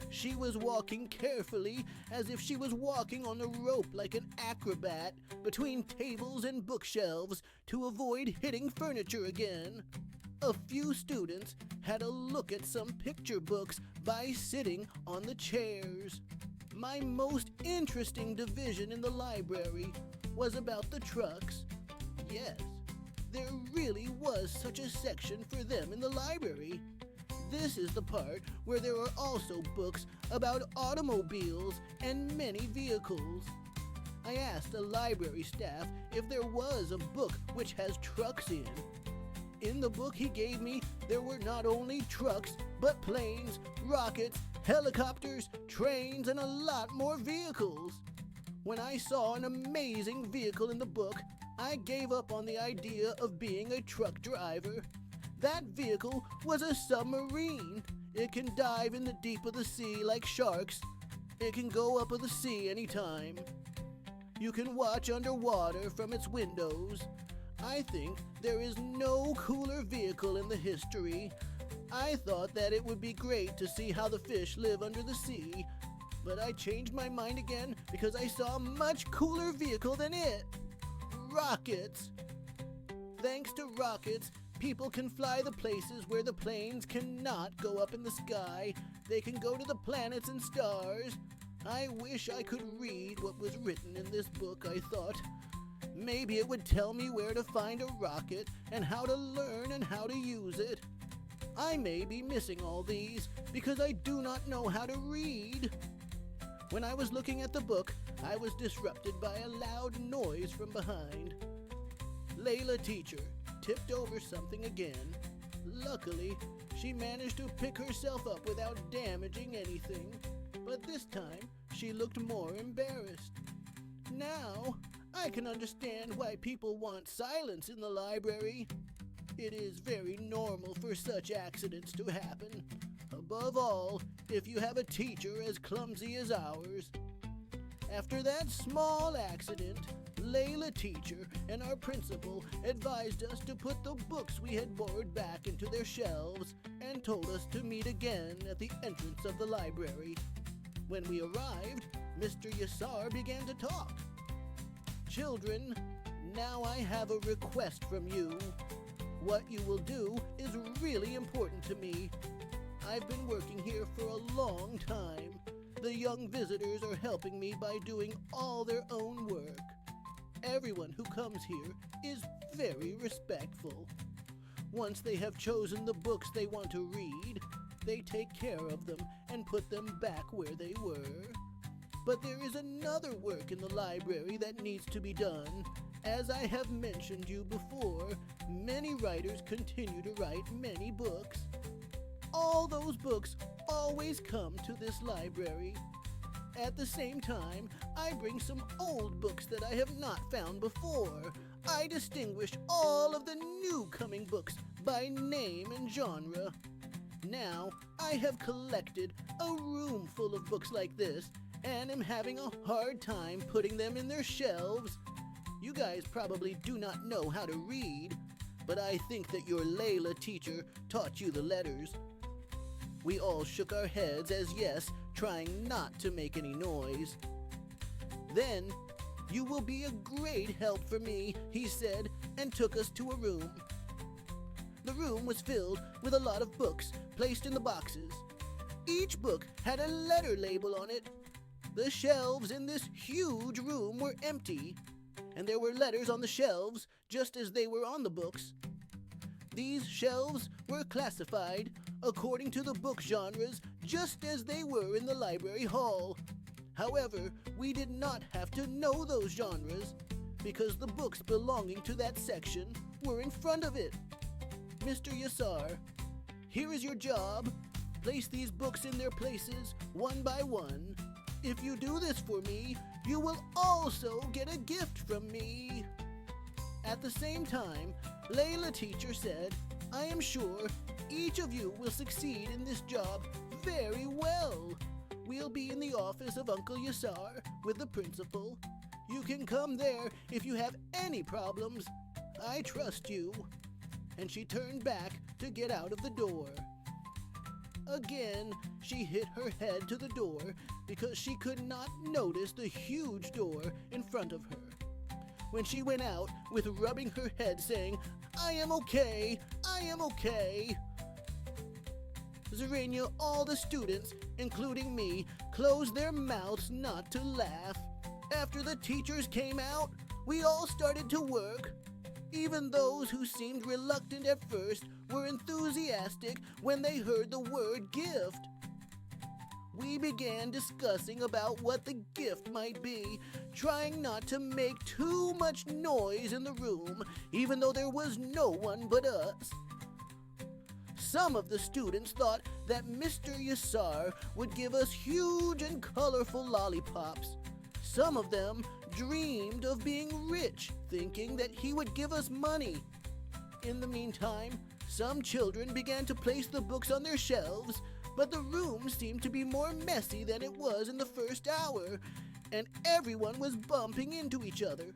She was walking carefully as if she was walking on a rope like an acrobat between tables and bookshelves to avoid hitting furniture again. A few students had a look at some picture books by sitting on the chairs. My most interesting division in the library was about the trucks. Yes, there really was such a section for them in the library. This is the part where there are also books about automobiles and many vehicles. I asked the library staff if there was a book which has trucks in. In the book he gave me, there were not only trucks, but planes, rockets, helicopters, trains, and a lot more vehicles. When I saw an amazing vehicle in the book, I gave up on the idea of being a truck driver. That vehicle was a submarine. It can dive in the deep of the sea like sharks. It can go up of the sea anytime. You can watch underwater from its windows. I think there is no cooler vehicle in the history. I thought that it would be great to see how the fish live under the sea, but I changed my mind again because I saw a much cooler vehicle than it. Rockets. Thanks to rockets, people can fly the places where the planes cannot go up in the sky. They can go to the planets and stars. I wish I could read what was written in this book, I thought. Maybe it would tell me where to find a rocket and how to learn and how to use it. I may be missing all these because I do not know how to read. When I was looking at the book, I was disrupted by a loud noise from behind. Layla teacher tipped over something again. Luckily, she managed to pick herself up without damaging anything, but this time she looked more embarrassed. Now, I can understand why people want silence in the library. It is very normal for such accidents to happen. Above all, if you have a teacher as clumsy as ours. After that small accident, Layla teacher and our principal advised us to put the books we had borrowed back into their shelves and told us to meet again at the entrance of the library. When we arrived, Mr. Yassar began to talk. Children, now I have a request from you. What you will do is really important to me. I've been working here for a long time. The young visitors are helping me by doing all their own work. Everyone who comes here is very respectful. Once they have chosen the books they want to read, they take care of them and put them back where they were. But there is another work in the library that needs to be done. As I have mentioned you before, many writers continue to write many books. All those books always come to this library. At the same time, I bring some old books that I have not found before. I distinguish all of the new coming books by name and genre. Now, I have collected a room full of books like this and am having a hard time putting them in their shelves. You guys probably do not know how to read, but I think that your Layla teacher taught you the letters. We all shook our heads as yes, trying not to make any noise. Then, "You will be a great help for me," he said, and took us to a room. The room was filled with a lot of books placed in the boxes. Each book had a letter label on it. The shelves in this huge room were empty, and there were letters on the shelves just as they were on the books. These shelves were classified according to the book genres just as they were in the library hall. However, we did not have to know those genres because the books belonging to that section were in front of it. Mr. Yassar, here is your job. Place these books in their places one by one. If you do this for me, you will also get a gift from me. At the same time, Layla teacher said, I am sure each of you will succeed in this job very well. We'll be in the office of Uncle Yassar with the principal. You can come there if you have any problems. I trust you. And she turned back to get out of the door. Again, she hit her head to the door because she could not notice the huge door in front of her. When she went out with rubbing her head saying, I am okay, I am okay. Zarania, all the students, including me, closed their mouths not to laugh. After the teachers came out, we all started to work. Even those who seemed reluctant at first were enthusiastic when they heard the word gift. We began discussing about what the gift might be, trying not to make too much noise in the room, even though there was no one but us. Some of the students thought that Mr. Yassar would give us huge and colorful lollipops. Some of them dreamed of being rich, thinking that he would give us money. In the meantime, some children began to place the books on their shelves, but the room seemed to be more messy than it was in the first hour, and everyone was bumping into each other.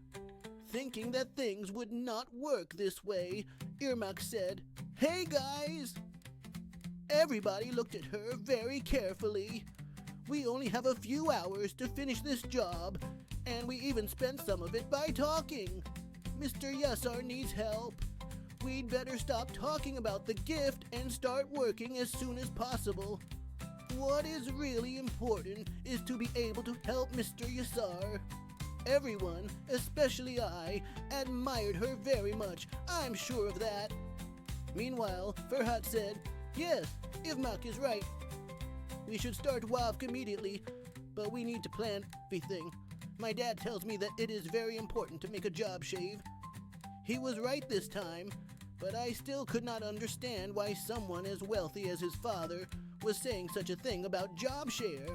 Thinking that things would not work this way, Irmak said, Hey guys! Everybody looked at her very carefully. We only have a few hours to finish this job, and we even spent some of it by talking. Mr. Yassar needs help. We'd better stop talking about the gift and start working as soon as possible. What is really important is to be able to help Mr. Yassar. Everyone, especially I, admired her very much. I'm sure of that. Meanwhile, Farhat said, Yes, Ivmak is right. We should start WAVK immediately, but we need to plan everything. My dad tells me that it is very important to make a job shave. He was right this time, but I still could not understand why someone as wealthy as his father was saying such a thing about job share.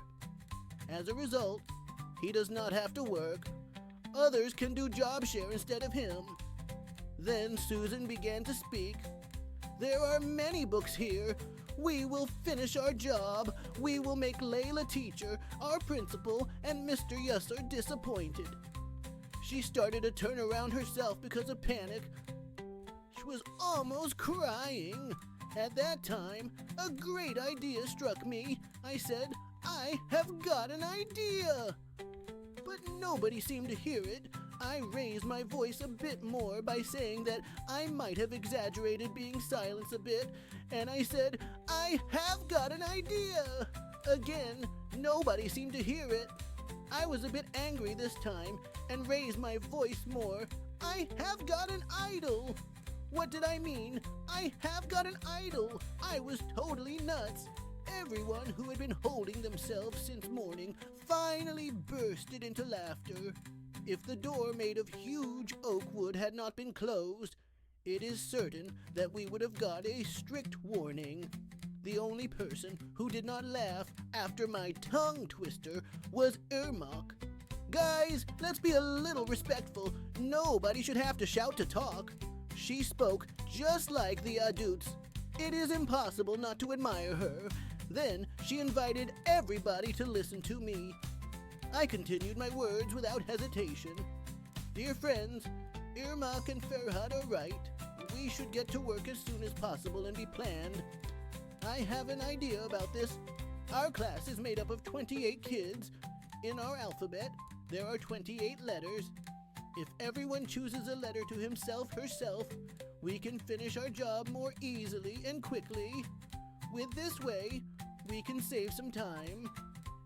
As a result, he does not have to work. Others can do job share instead of him. Then Susan began to speak. There are many books here. We will finish our job. We will make Layla teacher, our principal, and Mr. Yassar disappointed. She started to turn around herself because of panic. She was almost crying. At that time, a great idea struck me. I said, I have got an idea. But nobody seemed to hear it. I raised my voice a bit more by saying that I might have exaggerated being silenced a bit, and I said, I have got an idea. Again, nobody seemed to hear it. I was a bit angry this time and raised my voice more. I have got an idol. What did I mean? I have got an idol. I was totally nuts. Everyone who had been holding themselves since morning finally bursted into laughter. If the door made of huge oak wood had not been closed, it is certain that we would have got a strict warning. The only person who did not laugh after my tongue twister was Irmak. Guys, let's be a little respectful. Nobody should have to shout to talk. She spoke just like the adults. It is impossible not to admire her. Then she invited everybody to listen to me. I continued my words without hesitation. Dear friends, Irmak and Farhat are right. We should get to work as soon as possible and be planned. I have an idea about this. Our class is made up of 28 kids. In our alphabet, there are 28 letters. If everyone chooses a letter to himself, herself, we can finish our job more easily and quickly. With this way, we can save some time.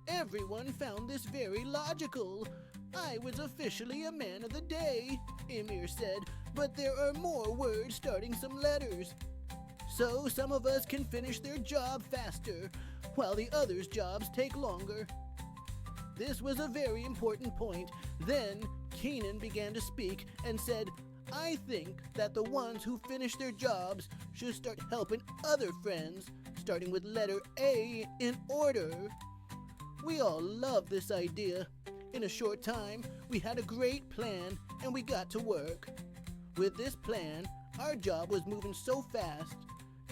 Everyone found this very logical. I was officially a man of the day, Emir said, but there are more words starting some letters. So some of us can finish their job faster, while the others' jobs take longer. This was a very important point. Then Keenan began to speak and said, I think that the ones who finish their jobs should start helping other friends, starting with letter A in order. We all loved this idea. In a short time, we had a great plan and we got to work. With this plan, our job was moving so fast.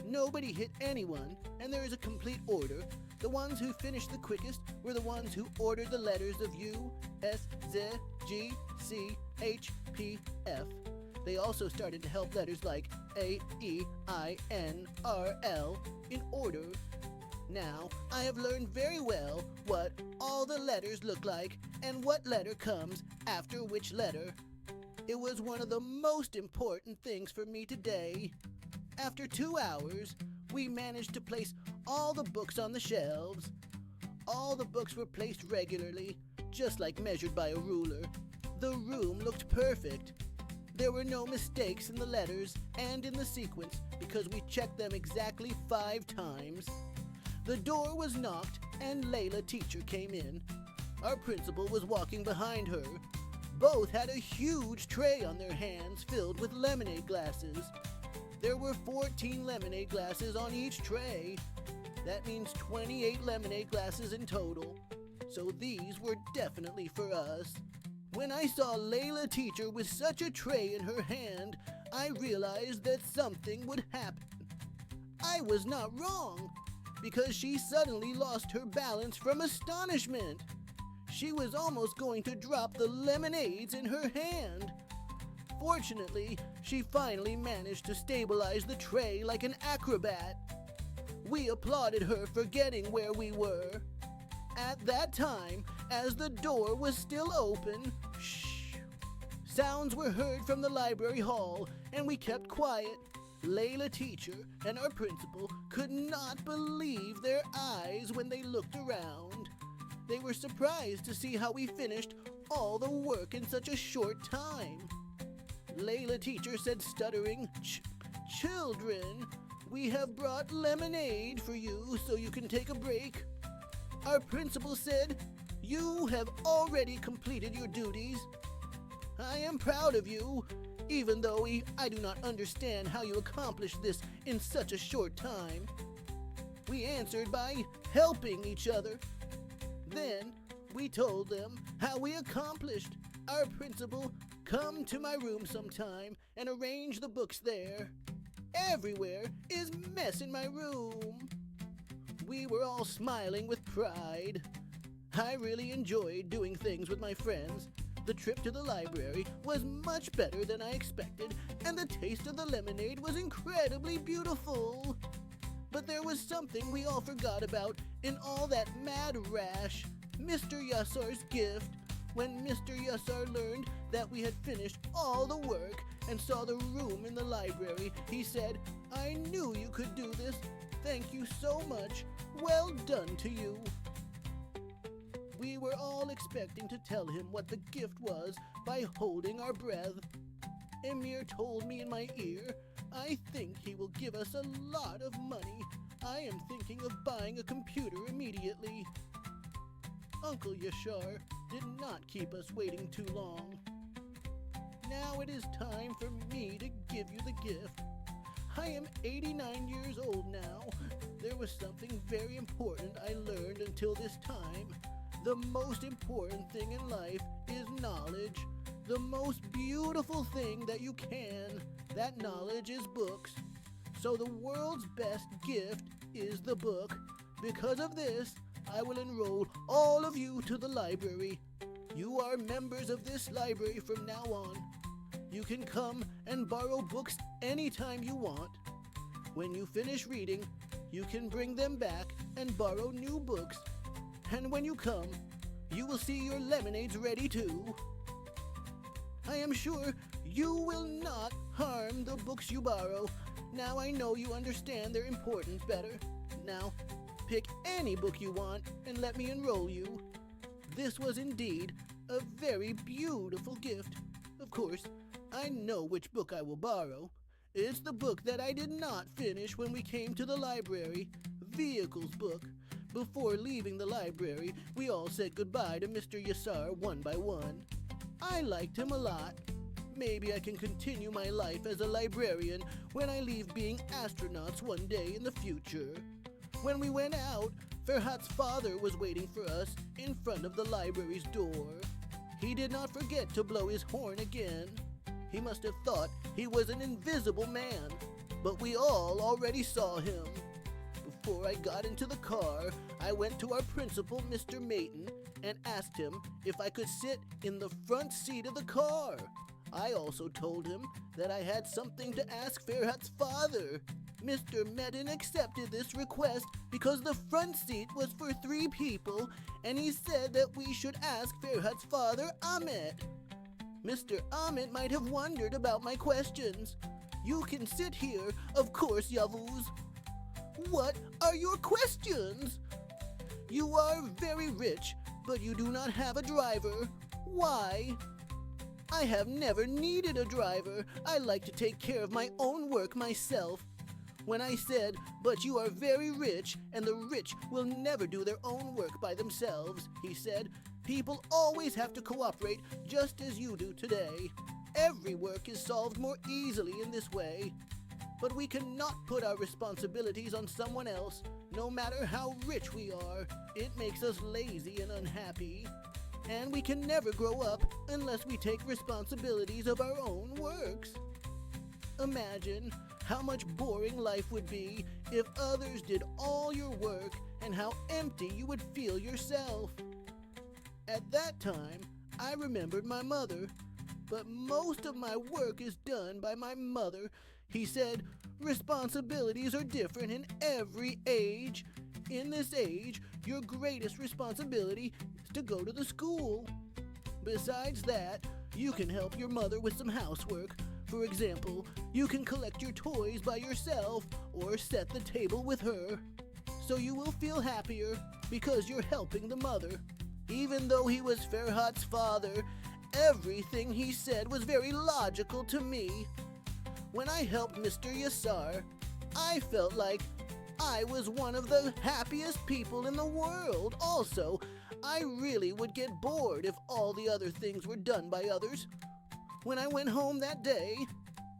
Nobody hit anyone, and there is a complete order. The ones who finished the quickest were the ones who ordered the letters of U, S, Z, G, C, H, P, F. They also started to help letters like A, E, I, N, R, L in order. Now, I have learned very well what all the letters look like and what letter comes after which letter. It was one of the most important things for me today. After 2 hours, we managed to place all the books on the shelves. All the books were placed regularly, just like measured by a ruler. The room looked perfect. There were no mistakes in the letters and in the sequence because we checked them exactly 5 times. The door was knocked and Layla teacher came in. Our principal was walking behind her. Both had a huge tray on their hands filled with lemonade glasses. There were 14 lemonade glasses on each tray. That means 28 lemonade glasses in total. So these were definitely for us. When I saw Layla teacher with such a tray in her hand, I realized that something would happen. I was not wrong, because she suddenly lost her balance from astonishment. She was almost going to drop the lemonades in her hand. Fortunately, she finally managed to stabilize the tray like an acrobat. We applauded her for getting where we were. At that time, as the door was still open, sounds were heard from the library hall, and we kept quiet. Layla teacher and our principal could not believe their eyes when they looked around. They were surprised to see how we finished all the work in such a short time. Layla teacher said, stuttering, "Children, we have brought lemonade for you so you can take a break." Our principal said, "You have already completed your duties. I am proud of you, even though I do not understand how you accomplished this in such a short time." We answered by helping each other. Then we told them how we accomplished. Our principal, come to my room sometime and arrange the books there. Everywhere is mess in my room. We were all smiling with pride. I really enjoyed doing things with my friends. The trip to the library was much better than I expected, and the taste of the lemonade was incredibly beautiful. But there was something we all forgot about in all that mad rash: Mr. Yassar's gift. When Mr. Yassar learned that we had finished all the work and saw the room in the library, he said, "I knew you could do this. Thank you so much. Well done to you." We were all expecting to tell him what the gift was by holding our breath. Emir told me in my ear, "I think he will give us a lot of money. I am thinking of buying a computer immediately." Uncle Yashar did not keep us waiting too long. Now it is time for me to give you the gift. I am 89 years old now. There was something very important I learned until this time. The most important thing in life is knowledge. The most beautiful thing that you can. That knowledge is books. So the world's best gift is the book. Because of this, I will enroll all of you to the library. You are members of this library from now on. You can come and borrow books anytime you want. When you finish reading, you can bring them back and borrow new books. And when you come, you will see your lemonades ready too. I am sure you will not harm the books you borrow. Now I know you understand their importance better. Now, pick any book you want and let me enroll you." This was indeed a very beautiful gift. Of course, I know which book I will borrow. It's the book that I did not finish when we came to the library, Vehicles book. Before leaving the library, we all said goodbye to Mr. Yasar one by one. I liked him a lot. Maybe I can continue my life as a librarian when I leave being astronauts one day in the future. When we went out, Ferhat's father was waiting for us in front of the library's door. He did not forget to blow his horn again. He must have thought he was an invisible man, but we all already saw him. Before I got into the car, I went to our principal, Mr. Mayton, and asked him if I could sit in the front seat of the car. I also told him that I had something to ask Ferhat's father. Mr. Medin accepted this request because the front seat was for 3 people, and he said that we should ask Ferhat's father, Ahmet. Mr. Ahmet might have wondered about my questions. "You can sit here, of course, Yavuz." "What are your questions?" "You are very rich, but you do not have a driver. Why?" "I have never needed a driver. I like to take care of my own work myself." When I said, "But you are very rich, and the rich will never do their own work by themselves," he said, "People always have to cooperate just as you do today. Every work is solved more easily in this way. But we cannot put our responsibilities on someone else, no matter how rich we are. It makes us lazy and unhappy. And we can never grow up unless we take responsibilities of our own works. Imagine how much boring life would be if others did all your work and how empty you would feel yourself." At that time, I remembered my mother. "But most of my work is done by my mother," he said. "Responsibilities are different in every age. In this age, your greatest responsibility is to go to the school. Besides that, you can help your mother with some housework. For example, you can collect your toys by yourself or set the table with her. So you will feel happier because you're helping the mother." Even though he was Ferhat's father, everything he said was very logical to me. When I helped Mr. Yasar, I felt like I was one of the happiest people in the world. Also, I really would get bored if all the other things were done by others. When I went home that day,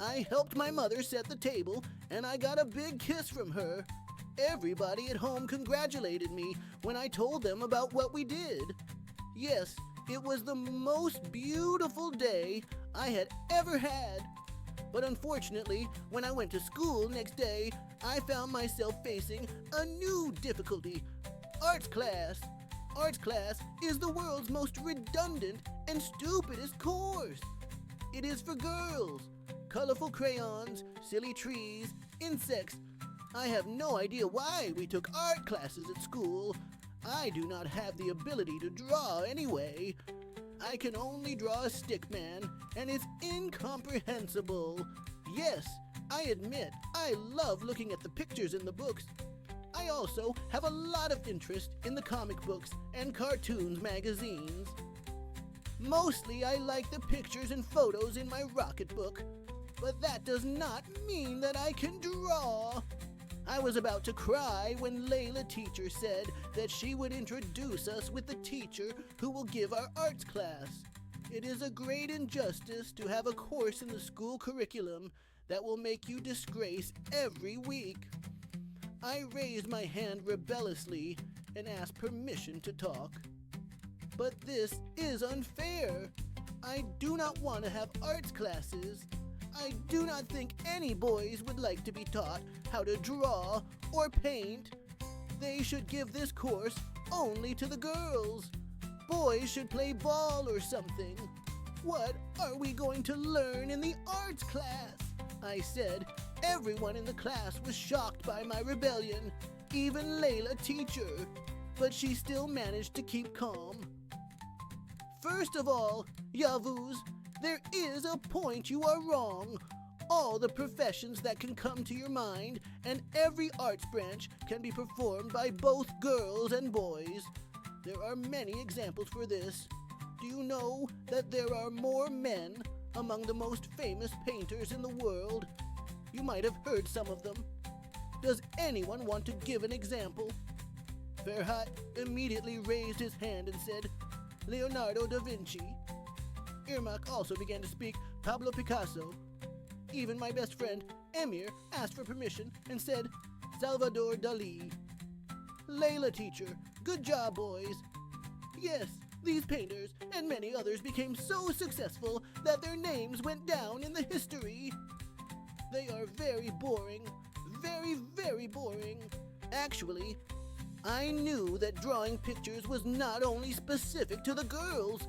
I helped my mother set the table, and I got a big kiss from her. Everybody at home congratulated me when I told them about what we did. Yes, it was the most beautiful day I had ever had. But unfortunately, when I went to school next day, I found myself facing a new difficulty: arts class. Arts class is the world's most redundant and stupidest course. It is for girls. Colorful crayons, silly trees, insects. I have no idea why we took art classes at school. I do not have the ability to draw anyway. I can only draw a stick man, and it's incomprehensible. Yes, I admit I love looking at the pictures in the books. I also have a lot of interest in the comic books and cartoons magazines. Mostly I like the pictures and photos in my rocket book, but that does not mean that I can draw. I was about to cry when Layla teacher said that she would introduce us with the teacher who will give our arts class. It is a great injustice to have a course in the school curriculum that will make you disgrace every week. I raised my hand rebelliously and asked permission to talk. But this is unfair. I do not want to have arts classes. I do not think any boys would like to be taught how to draw or paint. They should give this course only to the girls. Boys should play ball or something. What are we going to learn in the arts class? I said. Everyone in the class was shocked by my rebellion, even Layla teacher, but she still managed to keep calm. First of all, Yavuz, there is a point you are wrong. all the professions that can come to your mind, and every arts branch can be performed by both girls and boys. There are many examples for this. Do you know that there are more men among the most famous painters in the world? You might have heard some of them. Does anyone want to give an example? Ferhat immediately raised his hand and said, Leonardo da Vinci. Irmak also began to speak Pablo Picasso. Even my best friend, Emir, asked for permission and said, Salvador Dali. Layla teacher, good job, boys. Yes, these painters and many others became so successful that their names went down in the history. They are very boring, very, very boring. Actually, I knew that drawing pictures was not only specific to the girls.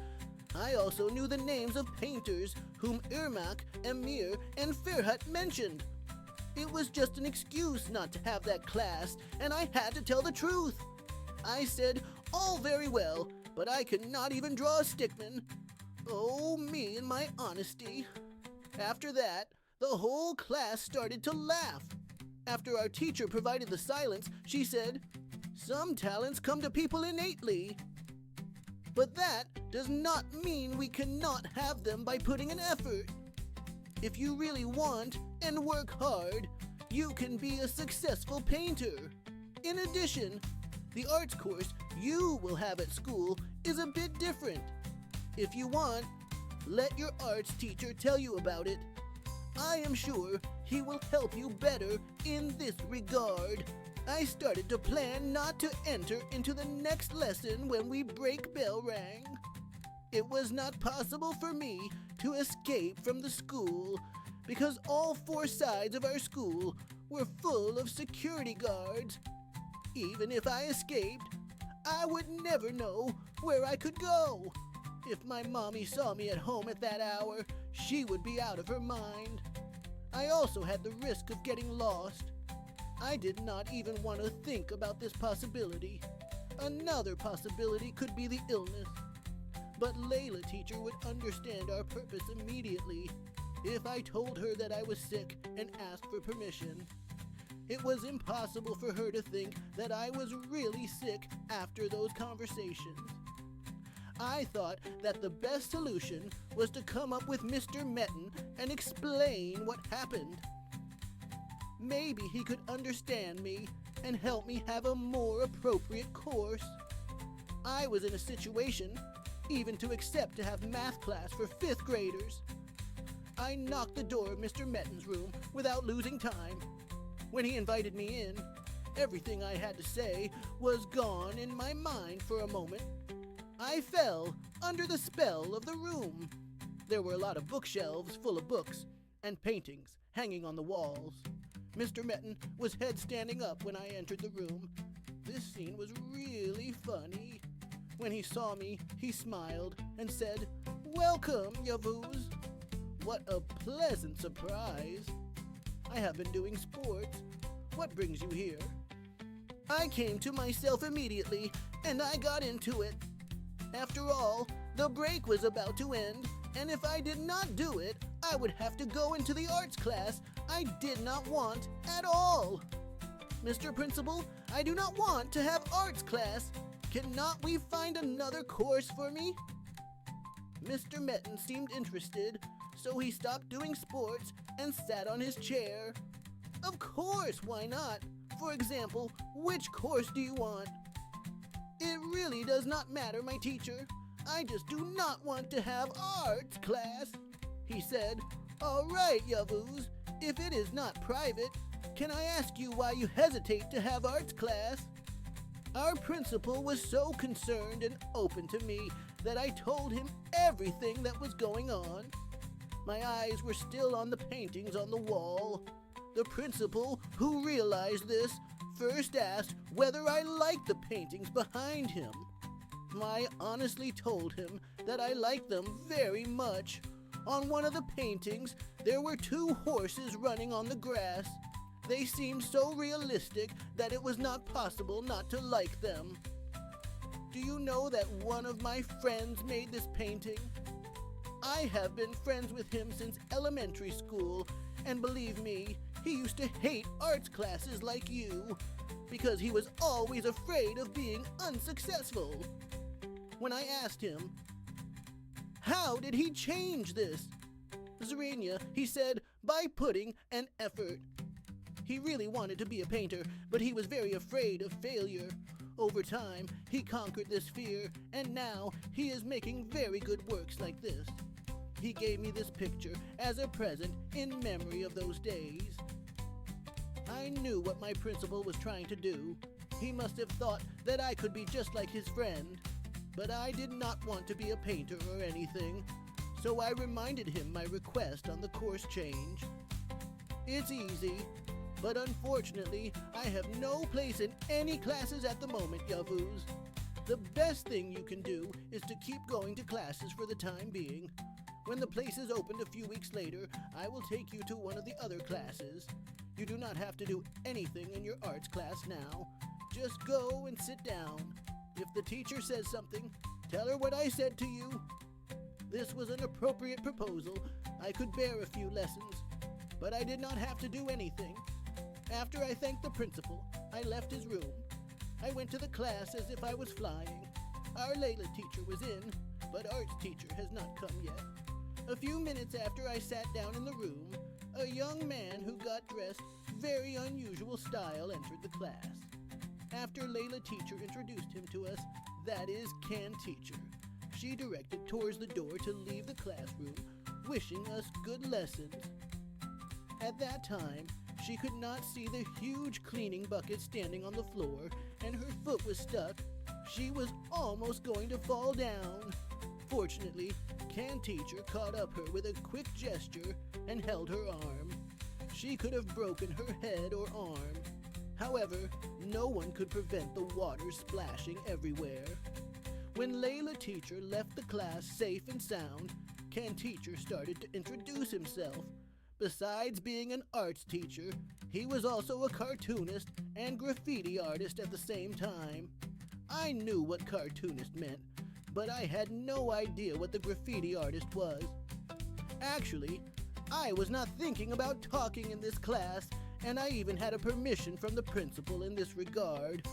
I also knew the names of painters whom Irmak, Emir, and Ferhat mentioned. It was just an excuse not to have that class, and I had to tell the truth. I said, all very well, but I could not even draw a stickman. Oh, me and my honesty. After that, the whole class started to laugh. After our teacher provided the silence, she said, some talents come to people innately. But that does not mean we cannot have them by putting an effort. If you really want and work hard, you can be a successful painter. In addition, the arts course you will have at school is a bit different. If you want, let your arts teacher tell you about it. I am sure he will help you better in this regard. I started to plan not to enter into the next lesson when we break bell rang. It was not possible for me to escape from the school because all four sides of our school were full of security guards. Even if I escaped, I would never know where I could go. If my mommy saw me at home at that hour, she would be out of her mind. I also had the risk of getting lost. I did not even want to think about this possibility. Another possibility could be the illness. But Layla teacher would understand our purpose immediately if I told her that I was sick and asked for permission. It was impossible for her to think that I was really sick after those conversations. I thought that the best solution was to come up with Mr. Metten and explain what happened. Maybe he could understand me and help me have a more appropriate course. I was in a situation even to accept to have math class for 5th graders. I knocked the door of Mr. Metten's room without losing time. When he invited me in, everything I had to say was gone in my mind for a moment. I fell under the spell of the room. There were a lot of bookshelves full of books and paintings hanging on the walls. Mr. Metten was head standing up when I entered the room. This scene was really funny. When he saw me, he smiled and said, "Welcome, Yavuz." What a pleasant surprise. I have been doing sports. What brings you here? I came to myself immediately, and I got into it. After all, the break was about to end, and if I did not do it, I would have to go into the arts class I did not want at all. Mr. Principal, I do not want to have arts class. Cannot we find another course for me? Mr. Metten seemed interested, so he stopped doing sports and sat on his chair. Of course, why not? For example, which course do you want? It really does not matter, my teacher. I just do not want to have arts class. He said, "All right, Yavuz, if it is not private, can I ask you why you hesitate to have arts class?" Our principal was so concerned and open to me that I told him everything that was going on. My eyes were still on the paintings on the wall. The principal, who realized this, first asked whether I liked the paintings behind him. I honestly told him that I liked them very much. On one of the paintings, there were 2 horses running on the grass. They seemed so realistic that it was not possible not to like them. Do you know that one of my friends made this painting? I have been friends with him since elementary school, And believe me, he used to hate arts classes like you, because he was always afraid of being unsuccessful. When I asked him, how did he change this? Zrenia, he said, by putting an effort. He really wanted to be a painter, but he was very afraid of failure. Over time, he conquered this fear, and now he is making very good works like this. He gave me this picture as a present in memory of those days. I knew what my principal was trying to do. He must have thought that I could be just like his friend. But I did not want to be a painter or anything, so I reminded him my request on the course change. It's easy, but unfortunately, I have no place in any classes at the moment, Yavuz. The best thing you can do is to keep going to classes for the time being. When the place is opened a few weeks later, I will take you to one of the other classes. You do not have to do anything in your arts class now. Just go and sit down. If the teacher says something, tell her what I said to you. This was an appropriate proposal. I could bear a few lessons, but I did not have to do anything. After I thanked the principal, I left his room. I went to the class as if I was flying. Our Layla teacher was in, but arts teacher has not come yet. A few minutes after I sat down in the room, a young man who got dressed very unusual style entered the class. After Layla teacher introduced him to us, that is Can teacher, she directed towards the door to leave the classroom, wishing us good lessons. At that time, she could not see the huge cleaning bucket standing on the floor, and her foot was stuck. She was almost going to fall down. Fortunately, Can teacher caught up her with a quick gesture and held her arm. She could have broken her head or arm. However, no one could prevent the water splashing everywhere. When Layla teacher left the class safe and sound, Can teacher started to introduce himself. Besides being an arts teacher, he was also a cartoonist and graffiti artist at the same time. I knew what cartoonist meant, but I had no idea what the graffiti artist was. Actually, I was not thinking about talking in this class, and I even had a permission from the principal in this regard.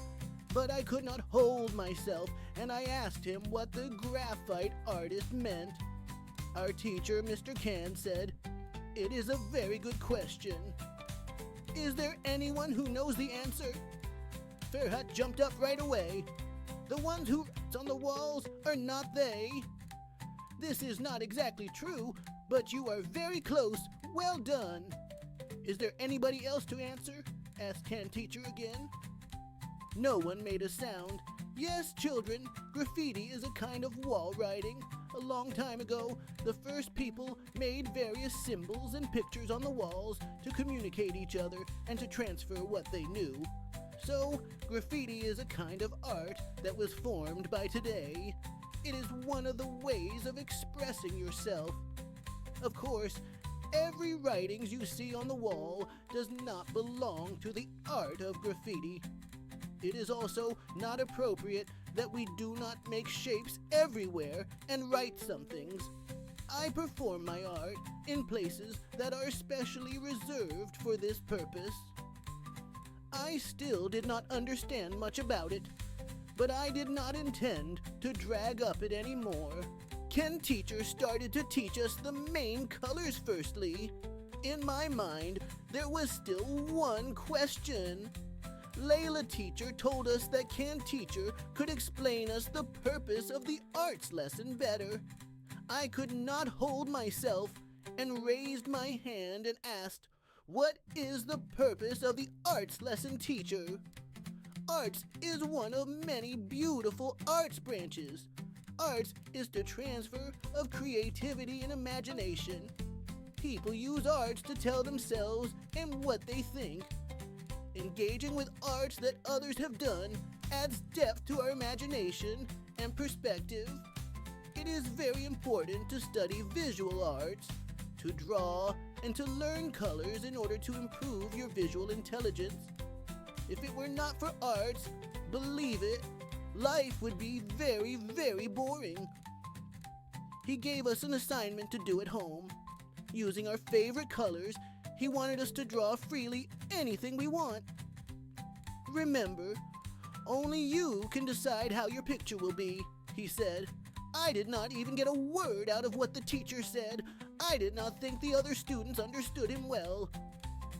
But I could not hold myself, and I asked him what the graphite artist meant. Our teacher, Mr. Can, said, "It is a very good question. Is there anyone who knows the answer?" Ferhat jumped up right away. "The ones who write on the walls are not they." "This is not exactly true, but you are very close. Well done." "Is there anybody else to answer?" asked Can teacher again. No one made a sound. "Yes, children, graffiti is a kind of wall writing. A long time ago, the first people made various symbols and pictures on the walls to communicate each other and to transfer what they knew. So, graffiti is a kind of art that was formed by today. It is one of the ways of expressing yourself. Of course, every writings you see on the wall does not belong to the art of graffiti. It is also not appropriate that we do not make shapes everywhere and write some things. I perform my art in places that are specially reserved for this purpose." I still did not understand much about it, but I did not intend to drag up it anymore. Ken teacher started to teach us the main colors firstly. In my mind, there was still one question. Layla teacher told us that Can teacher could explain us the purpose of the arts lesson better. I could not hold myself and raised my hand and asked, "What is the purpose of the arts lesson, teacher?" Arts is one of many beautiful arts branches. Arts is the transfer of creativity and imagination. People use arts to tell themselves and what they think. Engaging with arts that others have done adds depth to our imagination and perspective. It is very important to study visual arts, to draw, and to learn colors in order to improve your visual intelligence. If it were not for arts, believe it, life would be very, very boring. He gave us an assignment to do at home. Using our favorite colors, He wanted us to draw freely anything we want. Remember, only you can decide how your picture will be, he said. I did not even get a word out of what the teacher said. I did not think the other students understood him well.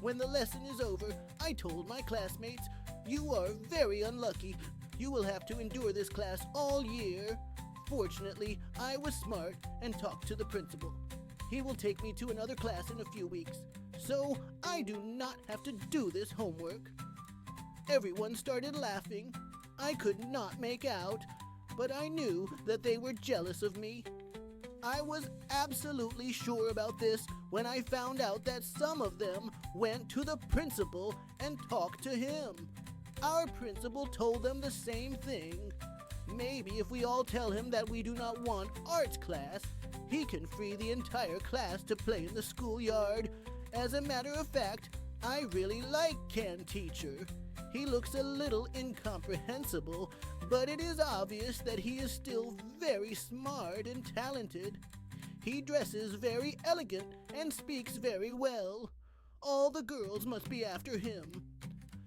When the lesson is over, I told my classmates, "You are very unlucky. You will have to endure this class all year." Fortunately, I was smart and talked to the principal. He will take me to another class in a few weeks, so I do not have to do this homework. Everyone started laughing. I could not make out, but I knew that they were jealous of me. I was absolutely sure about this when I found out that some of them went to the principal and talked to him. Our principal told them the same thing. Maybe if we all tell him that we do not want arts class, he can free the entire class to play in the schoolyard. As a matter of fact, I really like Ken Teacher. He looks a little incomprehensible, but it is obvious that he is still very smart and talented. He dresses very elegant and speaks very well. All the girls must be after him.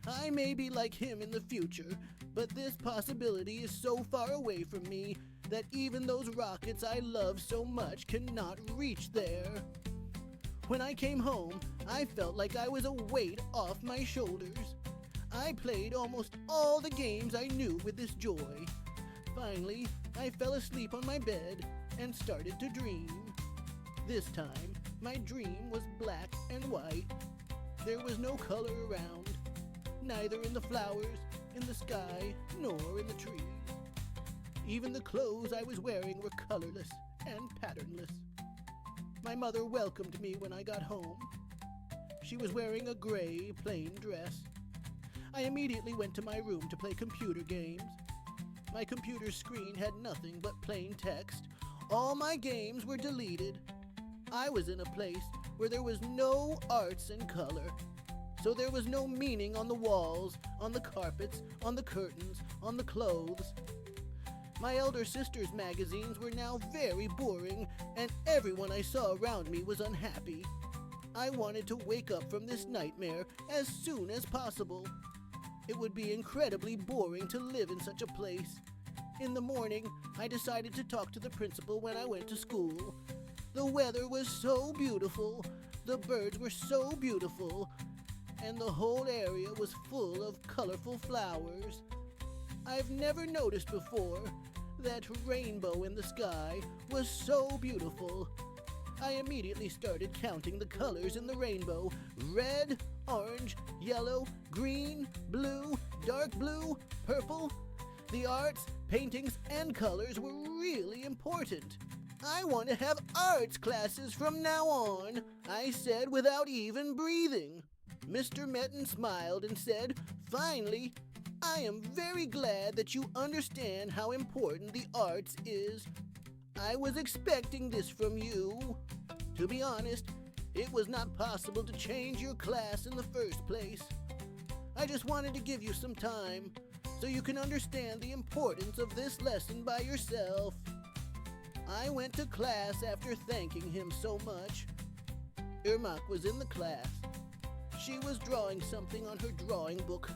I may be like him in the future, but this possibility is so far away from me that even those rockets I love so much cannot reach there. When I came home, I felt like I was a weight off my shoulders. I played almost all the games I knew with this joy. Finally, I fell asleep on my bed and started to dream. This time, my dream was black and white. There was no color around, neither in the flowers, in the sky, nor in the trees. Even the clothes I was wearing were colorless and patternless. My mother welcomed me when I got home. She was wearing a gray, plain dress. I immediately went to my room to play computer games. My computer screen had nothing but plain text. All my games were deleted. I was in a place where there was no arts and color. So there was no meaning on the walls, on the carpets, on the curtains, on the clothes. My elder sister's magazines were now very boring, and everyone I saw around me was unhappy. I wanted to wake up from this nightmare as soon as possible. It would be incredibly boring to live in such a place. In the morning, I decided to talk to the principal when I went to school. The weather was so beautiful, the birds were so beautiful, and the whole area was full of colorful flowers. I've never noticed before that rainbow in the sky was so beautiful. I immediately started counting the colors in the rainbow: red, orange, yellow, green, blue, dark blue, purple. The arts, paintings, and colors were really important. I want to have arts classes from now on, I said without even breathing. Mr. Metten smiled and said, "Finally, I am very glad that you understand how important the arts is. I was expecting this from you. To be honest, it was not possible to change your class in the first place. I just wanted to give you some time so you can understand the importance of this lesson by yourself." I went to class after thanking him so much. Irmak was in the class. She was drawing something on her drawing book.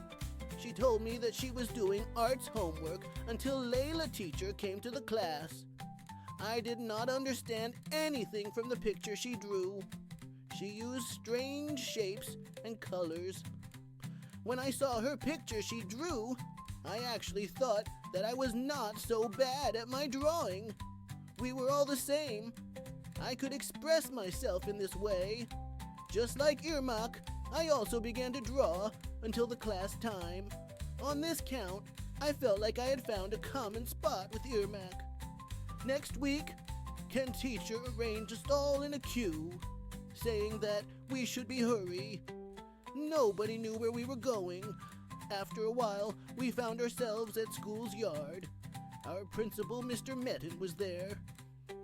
She told me that she was doing arts homework until Layla teacher came to the class. I did not understand anything from the picture she drew. She used strange shapes and colors. When I saw her picture she drew, I actually thought that I was not so bad at my drawing. We were all the same. I could express myself in this way. Just like Irmak, I also began to draw until the class time. On this count, I felt like I had found a common spot with Irmak. Next week, Ken Teacher arranged us all in a queue, saying that we should be hurry. Nobody knew where we were going. After a while, we found ourselves at school's yard. Our principal, Mr. Metten, was there.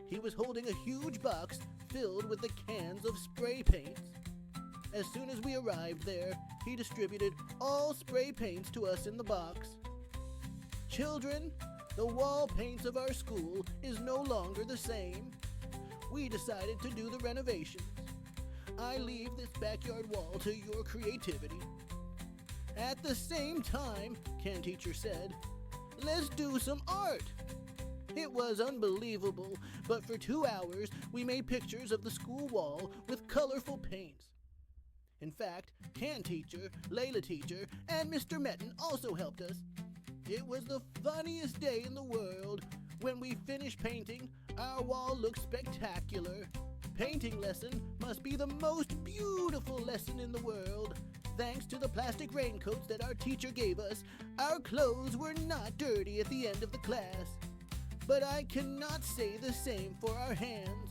He was holding a huge box filled with the cans of spray paints. As soon as we arrived there, he distributed all spray paints to us in the box. "Children, the wall paints of our school is no longer the same. We decided to do the renovations. I leave this backyard wall to your creativity. At the same time, Can Teacher said, let's do some art. It was unbelievable, but for 2 hours we made pictures of the school wall with colorful paints. In fact, Can Teacher, Layla Teacher, and Mr. Metten also helped us. It was the funniest day in the world. When we finished painting, our wall looked spectacular. Painting lesson must be the most beautiful lesson in the world. Thanks to the plastic raincoats that our teacher gave us, our clothes were not dirty at the end of the class. But I cannot say the same for our hands.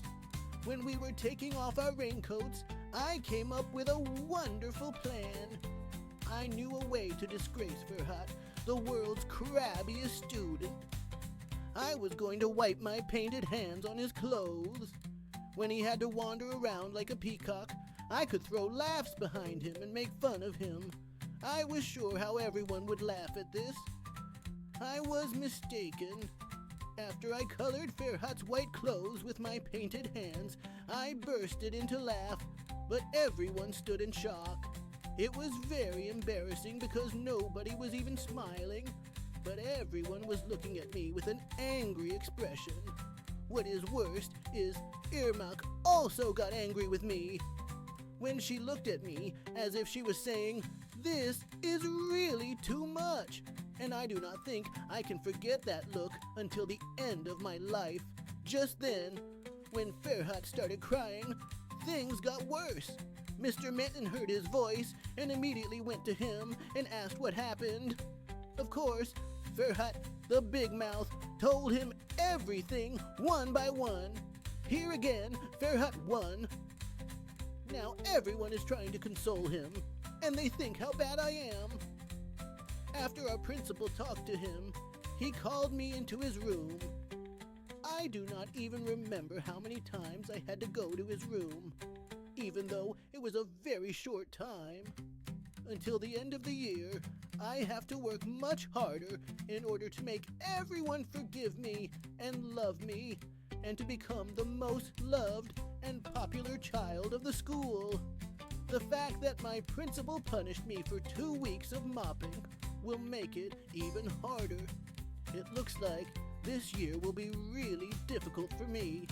When we were taking off our raincoats, I came up with a wonderful plan. I knew a way to disgrace Ferhat, the world's crabbiest student. I was going to wipe my painted hands on his clothes. When he had to wander around like a peacock, I could throw laughs behind him and make fun of him. I was sure how everyone would laugh at this. I was mistaken. After I colored Ferhat's white clothes with my painted hands, I bursted into laugh, but everyone stood in shock. It was very embarrassing because nobody was even smiling, but everyone was looking at me with an angry expression. What is worst is Irmak also got angry with me. When she looked at me as if she was saying, "This is really too much," and I do not think I can forget that look until the end of my life. Just then, when Ferhat started crying, things got worse. Mr. Metten heard his voice and immediately went to him and asked what happened. Of course, Ferhat, the big mouth, told him everything one by one. Here again, Ferhat won. Now everyone is trying to console him, and they think how bad I am. After our principal talked to him, he called me into his room. I do not even remember how many times I had to go to his room, even though it was a very short time. Until the end of the year, I have to work much harder in order to make everyone forgive me and love me, and to become the most loved and popular child of the school. The fact that my principal punished me for 2 weeks of mopping will make it even harder. It looks like this year will be really difficult for me.